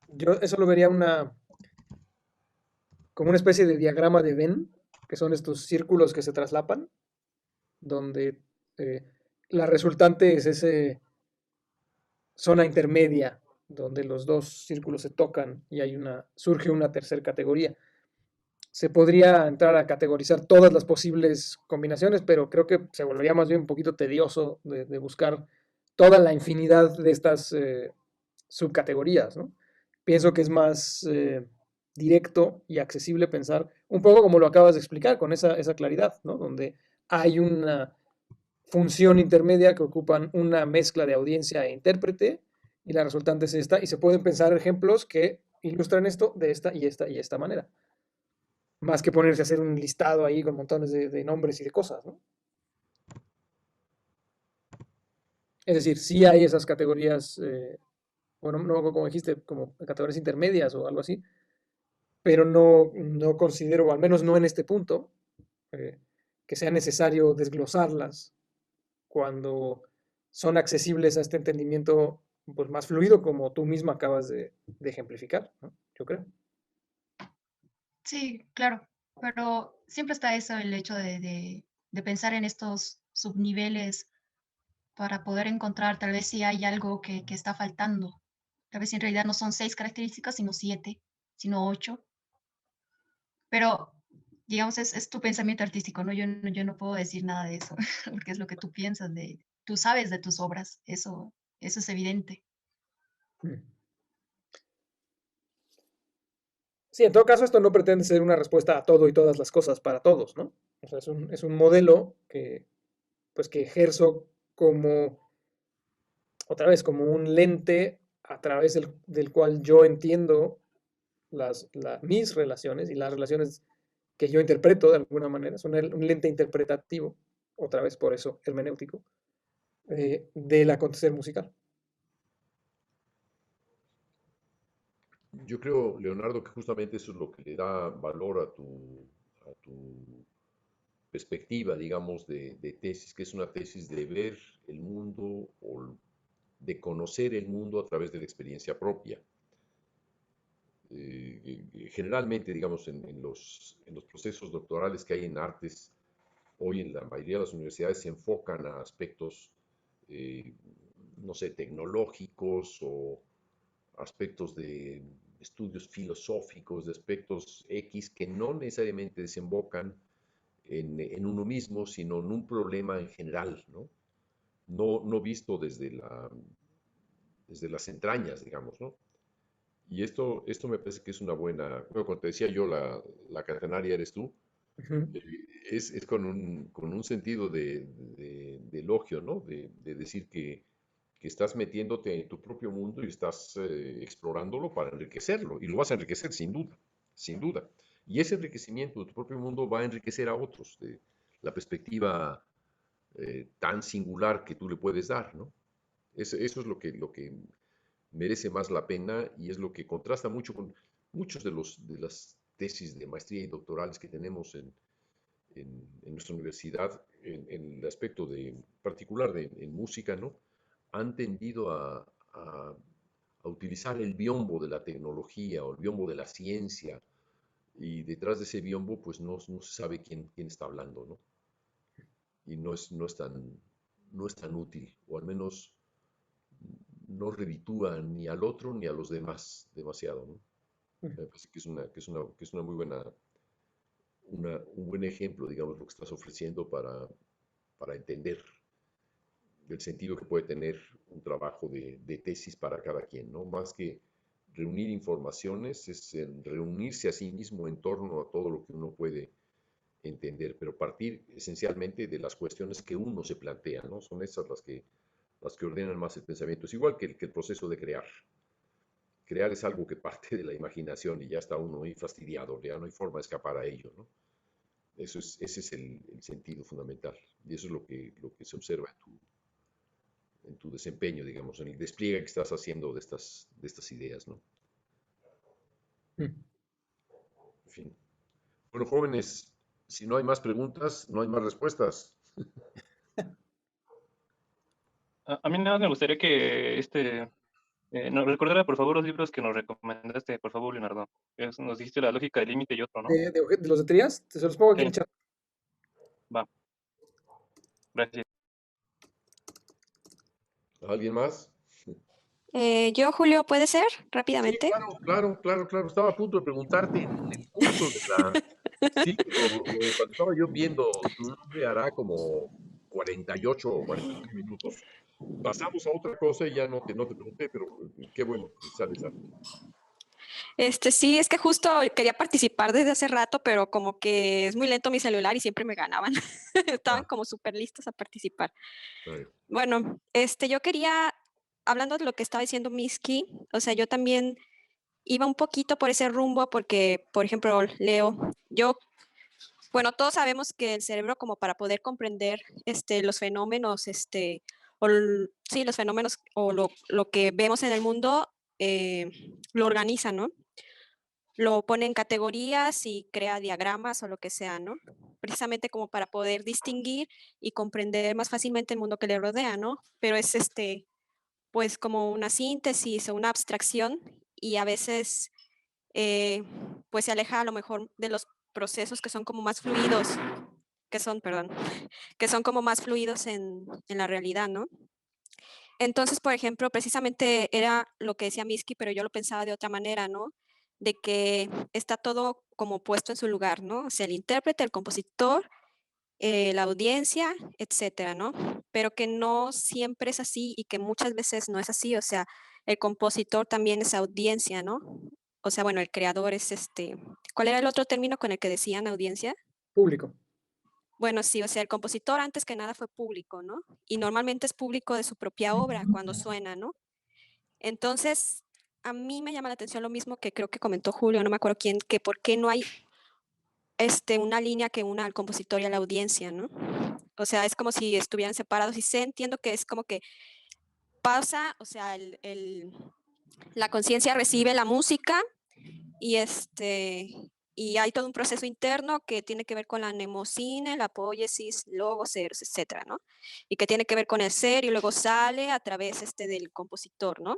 yo eso lo vería como una especie de diagrama de Venn, que son estos círculos que se traslapan, donde eh, la resultante es esa zona intermedia, donde los dos círculos se tocan y surge una tercera categoría. Se podría entrar a categorizar todas las posibles combinaciones, pero creo que se volvería más bien un poquito tedioso de buscar toda la infinidad de estas subcategorías, ¿no? Pienso que es más directo y accesible pensar un poco como lo acabas de explicar, con esa claridad, ¿no? Donde hay una función intermedia que ocupan una mezcla de audiencia e intérprete, y la resultante es esta, y se pueden pensar ejemplos que ilustran esto de esta y esta y esta manera, más que ponerse a hacer un listado ahí con montones de nombres y de cosas, ¿no? Es decir, sí hay esas categorías, bueno, no como dijiste, como categorías intermedias o algo así, pero no considero, o al menos no en este punto, eh, que sea necesario desglosarlas cuando son accesibles a este entendimiento pues, más fluido, como tú misma acabas de ejemplificar, ¿no? Yo creo. Sí, claro, pero siempre está eso, el hecho de pensar en estos subniveles para poder encontrar tal vez si hay algo que está faltando. Tal vez en realidad no son 6 características, sino 7, sino 8. Pero, digamos, es tu pensamiento artístico, ¿no? Yo no puedo decir nada de eso, porque es lo que tú piensas tú sabes de tus obras, eso es evidente. Mm. Sí, en todo caso, esto no pretende ser una respuesta a todo y todas las cosas para todos, ¿no? O sea, es un modelo pues, que ejerzo como, otra vez, como un lente a través del cual yo entiendo mis relaciones y las relaciones que yo interpreto de alguna manera. Es un lente interpretativo, otra vez por eso hermenéutico, del acontecer musical. Yo creo, Leonardo, que justamente eso es lo que le da valor a tu perspectiva, digamos, de tesis, que es una tesis de ver el mundo o de conocer el mundo a través de la experiencia propia. Generalmente, digamos, en los procesos doctorales que hay en artes, hoy en la mayoría de las universidades se enfocan a aspectos, eh, no sé, tecnológicos o aspectos de estudios filosóficos, de aspectos X que no necesariamente desembocan en uno mismo, sino en un problema en general, ¿no? No visto desde las entrañas, digamos, ¿no? Y esto me parece que es una buena, bueno, como te decía yo, la catenaria eres tú, Ujú. eh, es con un sentido de elogio, ¿no? De decir que estás metiéndote en tu propio mundo y estás explorándolo para enriquecerlo. Y lo vas a enriquecer sin duda, sin duda. Y ese enriquecimiento de tu propio mundo va a enriquecer a otros, de la perspectiva tan singular que tú le puedes dar, ¿no? Eso es lo que merece más la pena y es lo que contrasta mucho con muchos de las tesis de maestría y doctorales que tenemos en nuestra universidad, en el aspecto particular en música, ¿no? Han tendido a utilizar el biombo de la tecnología o el biombo de la ciencia y detrás de ese biombo pues no se sabe quién está hablando, ¿no? Y no es tan útil, o al menos no reditúa ni al otro ni a los demás demasiado, ¿no? Me parece que es una muy buena, un buen ejemplo, digamos, lo que estás ofreciendo para entender el sentido que puede tener un trabajo de tesis para cada quien, ¿no? Más que reunir informaciones, es reunirse a sí mismo en torno a todo lo que uno puede entender, pero partir esencialmente de las cuestiones que uno se plantea, ¿no? Son esas las que ordenan más el pensamiento. Es igual que el proceso de crear. Crear es algo que parte de la imaginación y ya está uno ahí fastidiado, ya no hay forma de escapar a ello, ¿no? Ese es el sentido fundamental y eso es lo que se observa en tu desempeño, digamos, en el despliegue que estás haciendo de estas ideas, ¿no? Mm. En fin. Bueno, jóvenes, si no hay más preguntas, no hay más respuestas. A mí nada más me gustaría que nos recordara, por favor, los libros que nos recomendaste, por favor, Leonardo. Nos dijiste La lógica del límite y otro, ¿no? De los de Trías, se los pongo aquí en Sí, el chat. va, gracias. ¿Alguien más? Yo, Julio, ¿puede ser? Sí, Rápidamente. claro. Estaba a punto de preguntarte en el curso de la... Sí, cuando estaba yo viendo tu nombre hará como 48 o 49 minutos. Pasamos a otra cosa y ya no te pregunté, pero qué bueno que sales a... Sí, es que justo quería participar desde hace rato, pero como que es muy lento mi celular y siempre me ganaban. Estaban Ah, como súper listos a participar. vale. Bueno, yo quería, hablando de lo que estaba diciendo Miski, o sea, yo también iba un poquito por ese rumbo porque, por ejemplo, Leo, bueno, todos sabemos que el cerebro como para poder comprender los fenómenos, sí, los fenómenos o lo que vemos en el mundo, lo organiza, ¿no? Lo pone en categorías y crea diagramas o lo que sea, ¿no? Precisamente como para poder distinguir y comprender más fácilmente el mundo que le rodea, ¿no? Pero es pues como una síntesis o una abstracción y a veces pues se aleja a lo mejor de los procesos que son como más fluidos, perdón, que son como más fluidos en la realidad, ¿no? Entonces, por ejemplo, precisamente era lo que decía Miski, pero yo lo pensaba de otra manera, ¿no? De que está todo como puesto en su lugar, ¿no? O sea, el intérprete, el compositor, la audiencia, etcétera, ¿no? Pero que no siempre es así y que muchas veces no es así, o sea, el compositor también es audiencia, ¿no? O sea, bueno, el creador es ¿cuál era el otro término con el que decían audiencia? Público. Bueno, sí, o sea, el compositor antes que nada fue público, ¿no? Y normalmente es público de su propia obra cuando suena, ¿no? Entonces, a mí me llama la atención lo mismo que creo que comentó Julio, no me acuerdo quién, que por qué no hay una línea que una al compositor y a la audiencia, ¿no? O sea, es como si estuvieran separados y sé, entiendo que es como que pasa, o sea, la conciencia recibe la música y y hay todo un proceso interno que tiene que ver con la mnemosina, la poiesis, logos, eros, etcétera, ¿no? Y que tiene que ver con el ser y luego sale a través del compositor, ¿no?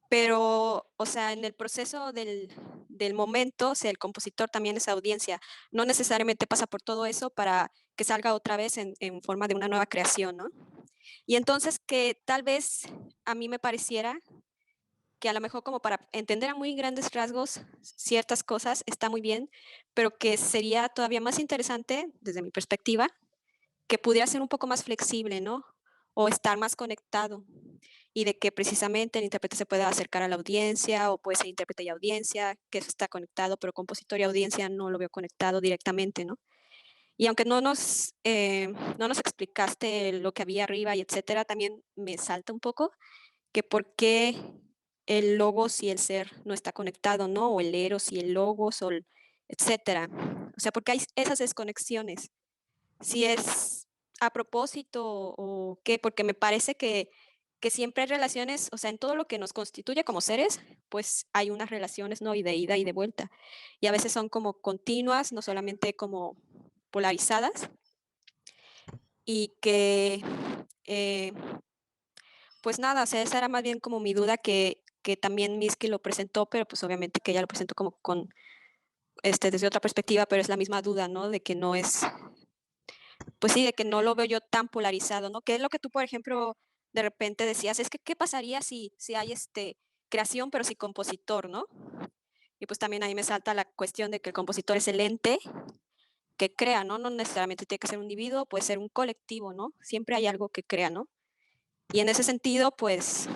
Pero, o sea, en el proceso del momento, o sea, el compositor también es audiencia. No necesariamente pasa por todo eso para que salga otra vez en forma de una nueva creación, ¿no? Y entonces que tal vez a mí me pareciera que a lo mejor como para entender a muy grandes rasgos ciertas cosas está muy bien, pero que sería todavía más interesante, desde mi perspectiva, que pudiera ser un poco más flexible, ¿no? O estar más conectado y de que precisamente el intérprete se pueda acercar a la audiencia o puede ser intérprete y audiencia, que eso está conectado, pero compositor y audiencia no lo veo conectado directamente, ¿no? Y aunque no nos explicaste lo que había arriba y etcétera, también me salta un poco que por qué el logos y el ser no está conectado, ¿no? O el eros y el logos, etcétera. O sea, porque hay esas desconexiones. Si es a propósito o qué, porque me parece que siempre hay relaciones, o sea, en todo lo que nos constituye como seres, pues hay unas relaciones, ¿no? Y de ida y de vuelta. Y a veces son como continuas, no solamente como polarizadas, y que, eh, pues nada, o sea, esa era más bien como mi duda que también Miski lo presentó, pero pues obviamente que ella lo presentó como con, desde otra perspectiva, pero es la misma duda, ¿no? De que no es, pues sí, de que no lo veo yo tan polarizado, ¿no? Que es lo que tú, por ejemplo, de repente decías, es que, ¿qué pasaría si hay creación, pero sin compositor, ¿no? Y pues también ahí me salta la cuestión de que el compositor es el ente que crea, ¿no? No necesariamente tiene que ser un individuo, puede ser un colectivo, ¿no? Siempre hay algo que crea, ¿no? Y en ese sentido, pues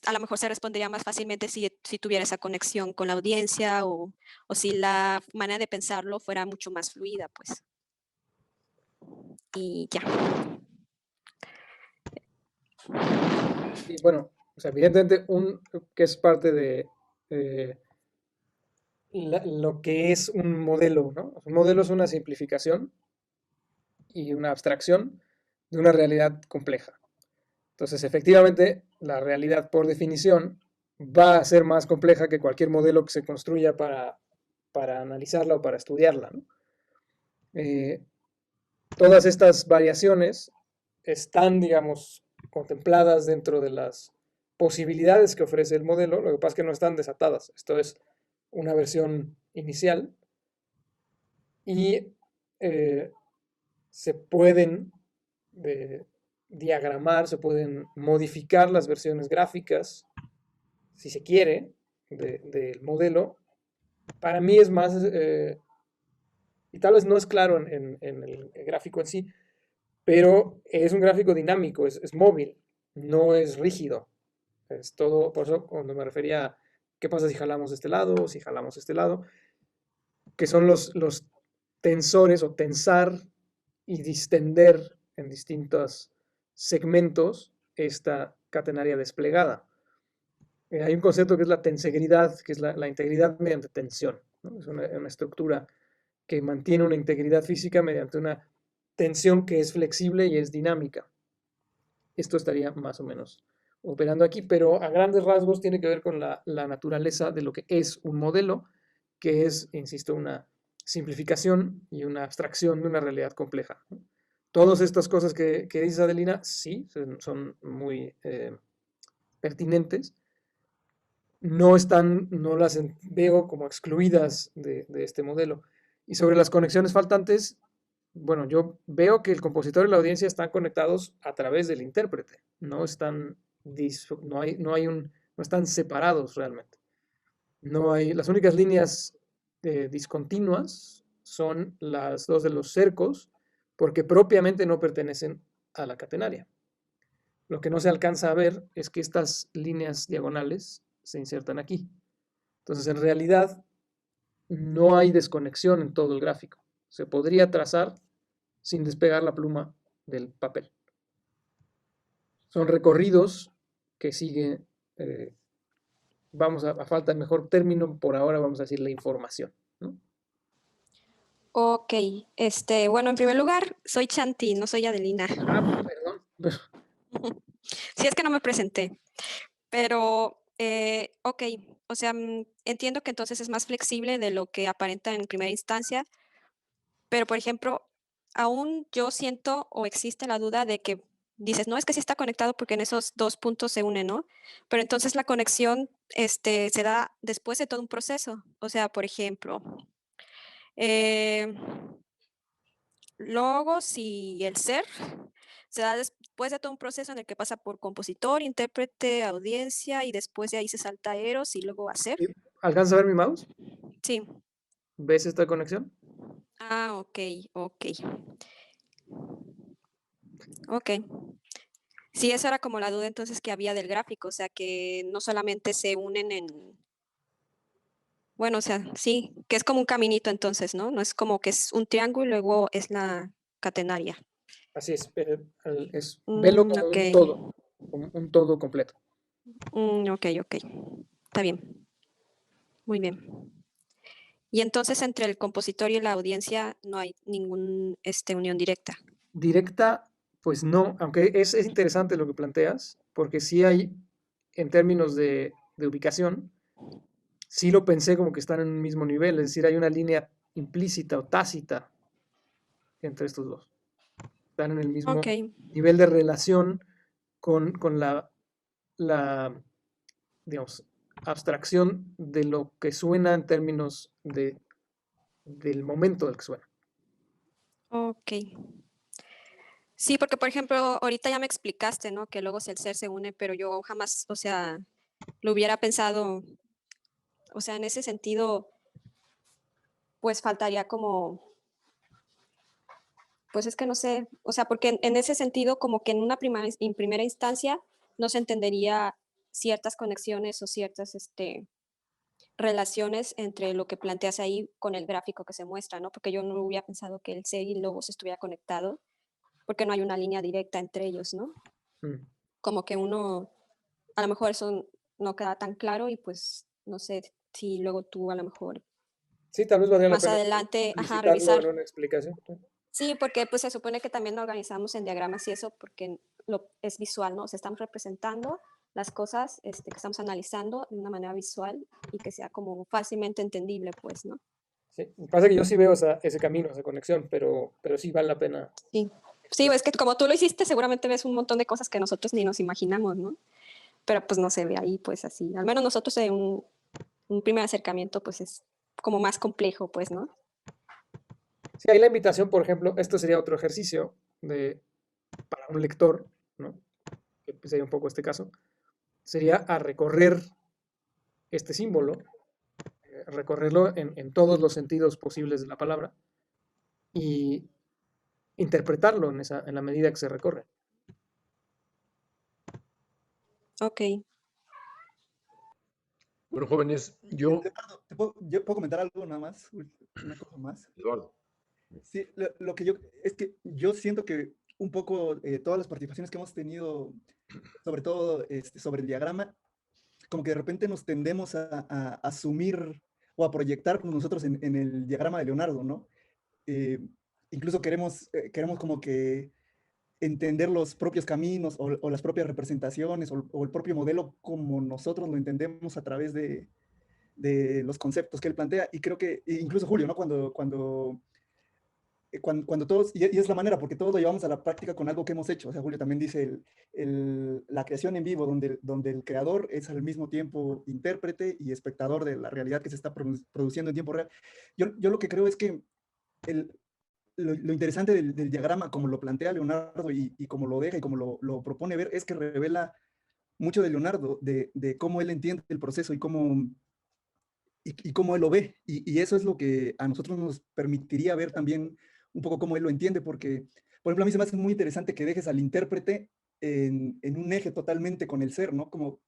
a lo mejor se respondería más fácilmente si tuviera esa conexión con la audiencia o si la manera de pensarlo fuera mucho más fluida, pues. Y ya. Y bueno, o sea, evidentemente que es parte de lo que es un modelo, ¿no? Un modelo es una simplificación y una abstracción de una realidad compleja. Entonces, efectivamente, la realidad por definición va a ser más compleja que cualquier modelo que se construya para analizarla o para estudiarla, ¿no? Todas estas variaciones están, digamos, contempladas dentro de las posibilidades que ofrece el modelo, lo que pasa es que no están desatadas. Esto es una versión inicial y se pueden diagramar, se pueden modificar las versiones gráficas, si se quiere, del modelo. Para mí es más, y tal vez no es claro en el gráfico en sí, pero es un gráfico dinámico, es móvil, no es rígido. Es todo, por eso cuando me refería a qué pasa si jalamos este lado, si jalamos este lado, que son los tensores o tensar y distender en distintos segmentos esta catenaria desplegada. Hay un concepto que es la tensegridad, que es la integridad mediante tensión, ¿no? Es una estructura que mantiene una integridad física mediante una tensión que es flexible y es dinámica. Esto estaría más o menos operando aquí, pero a grandes rasgos tiene que ver con la naturaleza de lo que es un modelo, que es, insisto, una simplificación y una abstracción de una realidad compleja, ¿no? Todas estas cosas que dice Adelina, sí, son muy pertinentes. No las veo como excluidas de este modelo. Y sobre las conexiones faltantes, bueno, yo veo que el compositor y la audiencia están conectados a través del intérprete, no están, no están separados realmente. Las únicas líneas discontinuas son las dos de los cercos, porque propiamente no pertenecen a la catenaria. Lo que no se alcanza a ver es que estas líneas diagonales se insertan aquí. Entonces, en realidad, no hay desconexión en todo el gráfico. Se podría trazar sin despegar la pluma del papel. Son recorridos que siguen, a falta de mejor término, por ahora vamos a decir la información, ¿no? Ok, bueno, en primer lugar, soy Chanti, no soy Adelina. Ah, perdón. Si es que no me presenté, pero ok, o sea, entiendo que entonces es más flexible de lo que aparenta en primera instancia, pero por ejemplo, aún yo siento o existe la duda de que dices, no, es que sí está conectado porque en esos dos puntos se unen, ¿no? Pero entonces la conexión se da después de todo un proceso. O sea, por ejemplo, eh, logos y el ser se da después de todo un proceso en el que pasa por compositor, intérprete, audiencia y después de ahí se salta a Eros y luego a ser. ¿Alcanzas a ver mi mouse? Sí. ¿Ves esta conexión? Ah, ok, ok. Ok. Sí, esa era como la duda entonces que había del gráfico, o sea, que no solamente se unen bueno, o sea, sí, que es como un caminito entonces, ¿no? No es como que es un triángulo y luego es la catenaria. Así es, velo como Ok. un todo completo. Ok, ok. Está bien. Muy bien. Y entonces entre el compositor y la audiencia no hay ninguna unión directa. Directa, pues no, aunque es interesante lo que planteas, porque sí hay, en términos de ubicación, sí lo pensé como que están en un mismo nivel, es decir, hay una línea implícita o tácita entre estos dos. Están en el mismo nivel de relación con la, digamos, abstracción de lo que suena en términos del momento del que suena. Ok. Sí, porque por ejemplo, ahorita ya me explicaste, ¿no? Que luego si el ser se une, pero yo jamás, o sea, lo hubiera pensado, o sea, en ese sentido, pues faltaría como, pues es que no sé, o sea, porque en ese sentido, como que en primera instancia no se entendería ciertas conexiones o ciertas relaciones entre lo que planteas ahí con el gráfico que se muestra, ¿no? Porque yo no hubiera pensado que el ser y el logos estuviera conectado, porque no hay una línea directa entre ellos, ¿no? Como que uno, a lo mejor eso no queda tan claro y pues no sé si luego tú a lo mejor sí, tal vez valdría más la pena adelante visitarlo revisar. en una explicación. Sí, porque pues se supone que también lo organizamos en diagramas y eso, porque es visual, ¿no? O sea, estamos representando las cosas que estamos analizando de una manera visual y que sea como fácilmente entendible, pues, ¿no? Sí, me pasa que yo sí veo ese camino, esa conexión, pero sí vale la pena. Sí. Sí, es que como tú lo hiciste, seguramente ves un montón de cosas que nosotros ni nos imaginamos, ¿no? Pero pues no se ve ahí, pues así. Al menos nosotros en un primer acercamiento, pues es como más complejo, pues, ¿no? Sí, hay la invitación, por ejemplo, esto sería otro ejercicio para un lector, ¿no? Que pues, sería un poco este caso, sería a recorrer este símbolo, recorrerlo en todos los sentidos posibles de la palabra y interpretarlo en la medida que se recorre. Ok. Bueno, jóvenes, yo, Eduardo, ¿yo puedo comentar algo nada más? Una cosa más. Eduardo, Sí, lo que yo, es que yo siento que un poco todas las participaciones que hemos tenido, sobre todo sobre el diagrama, como que de repente nos tendemos a asumir o a proyectar como nosotros en el diagrama de Leonardo, ¿no? Eh, Incluso queremos como que entender los propios caminos o las propias representaciones o el propio modelo como nosotros lo entendemos a través de los conceptos que él plantea. Y creo que incluso Julio, ¿no? Cuando todos, y es la manera, porque todos lo llevamos a la práctica con algo que hemos hecho. O sea, Julio también dice la creación en vivo, donde el creador es al mismo tiempo intérprete y espectador de la realidad que se está produciendo en tiempo real. Yo lo que creo es que lo interesante del diagrama, como lo plantea Leonardo y como lo deja y como lo propone ver, es que revela mucho de Leonardo, de cómo él entiende el proceso y cómo él lo ve. Y eso es lo que a nosotros nos permitiría ver también un poco cómo él lo entiende, porque, por ejemplo, a mí se me hace muy interesante que dejes al intérprete en un eje totalmente con el ser, ¿no? Como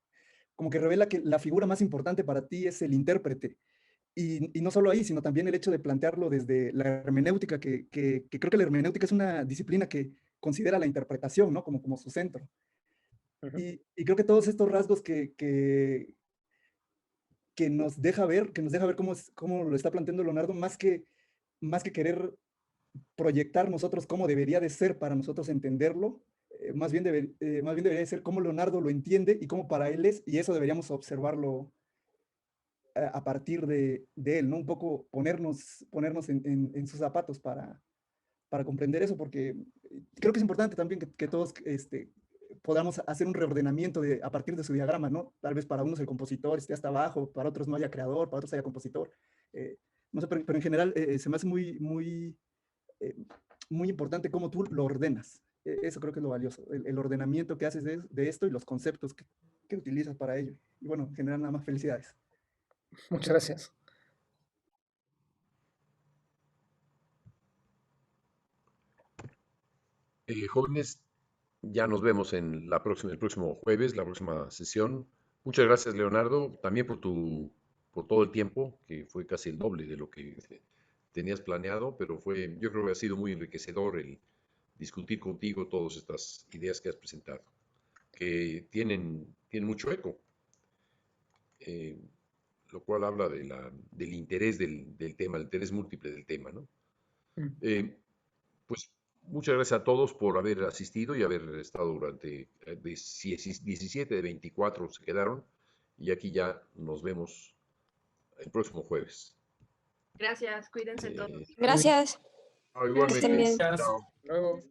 que revela que la figura más importante para ti es el intérprete. Y no solo ahí, sino también el hecho de plantearlo desde la hermenéutica, que creo que la hermenéutica es una disciplina que considera la interpretación, ¿no? Como su centro. Y creo que todos estos rasgos que nos deja ver, cómo lo está planteando Leonardo, más que querer proyectar nosotros cómo debería de ser para nosotros entenderlo, más bien debería de ser cómo Leonardo lo entiende y cómo para él es, y eso deberíamos observarlo a partir de él, ¿no? Un poco ponernos en sus zapatos para comprender eso, porque creo que es importante también que todos podamos hacer un reordenamiento a partir de su diagrama, ¿no? Tal vez para unos el compositor esté hasta abajo, para otros no haya creador, para otros haya compositor. No sé, pero en general se me hace muy importante cómo tú lo ordenas. Eso creo que es lo valioso, el ordenamiento que haces de esto y los conceptos que utilizas para ello. Y bueno, en general nada más felicidades. Muchas gracias. jóvenes, ya nos vemos en el próximo jueves, la próxima sesión. Muchas gracias, Leonardo, también por todo el tiempo, que fue casi el doble de lo que tenías planeado, pero yo creo que ha sido muy enriquecedor el discutir contigo todas estas ideas que has presentado, que tienen mucho eco, lo cual habla del interés del tema, el interés múltiple del tema, ¿no? Pues muchas gracias a todos por haber asistido y haber estado durante 17 de 24 se quedaron, y aquí ya nos vemos el próximo jueves. Gracias, cuídense todos. Gracias. Igualmente. Estén bien. Chao. Luego.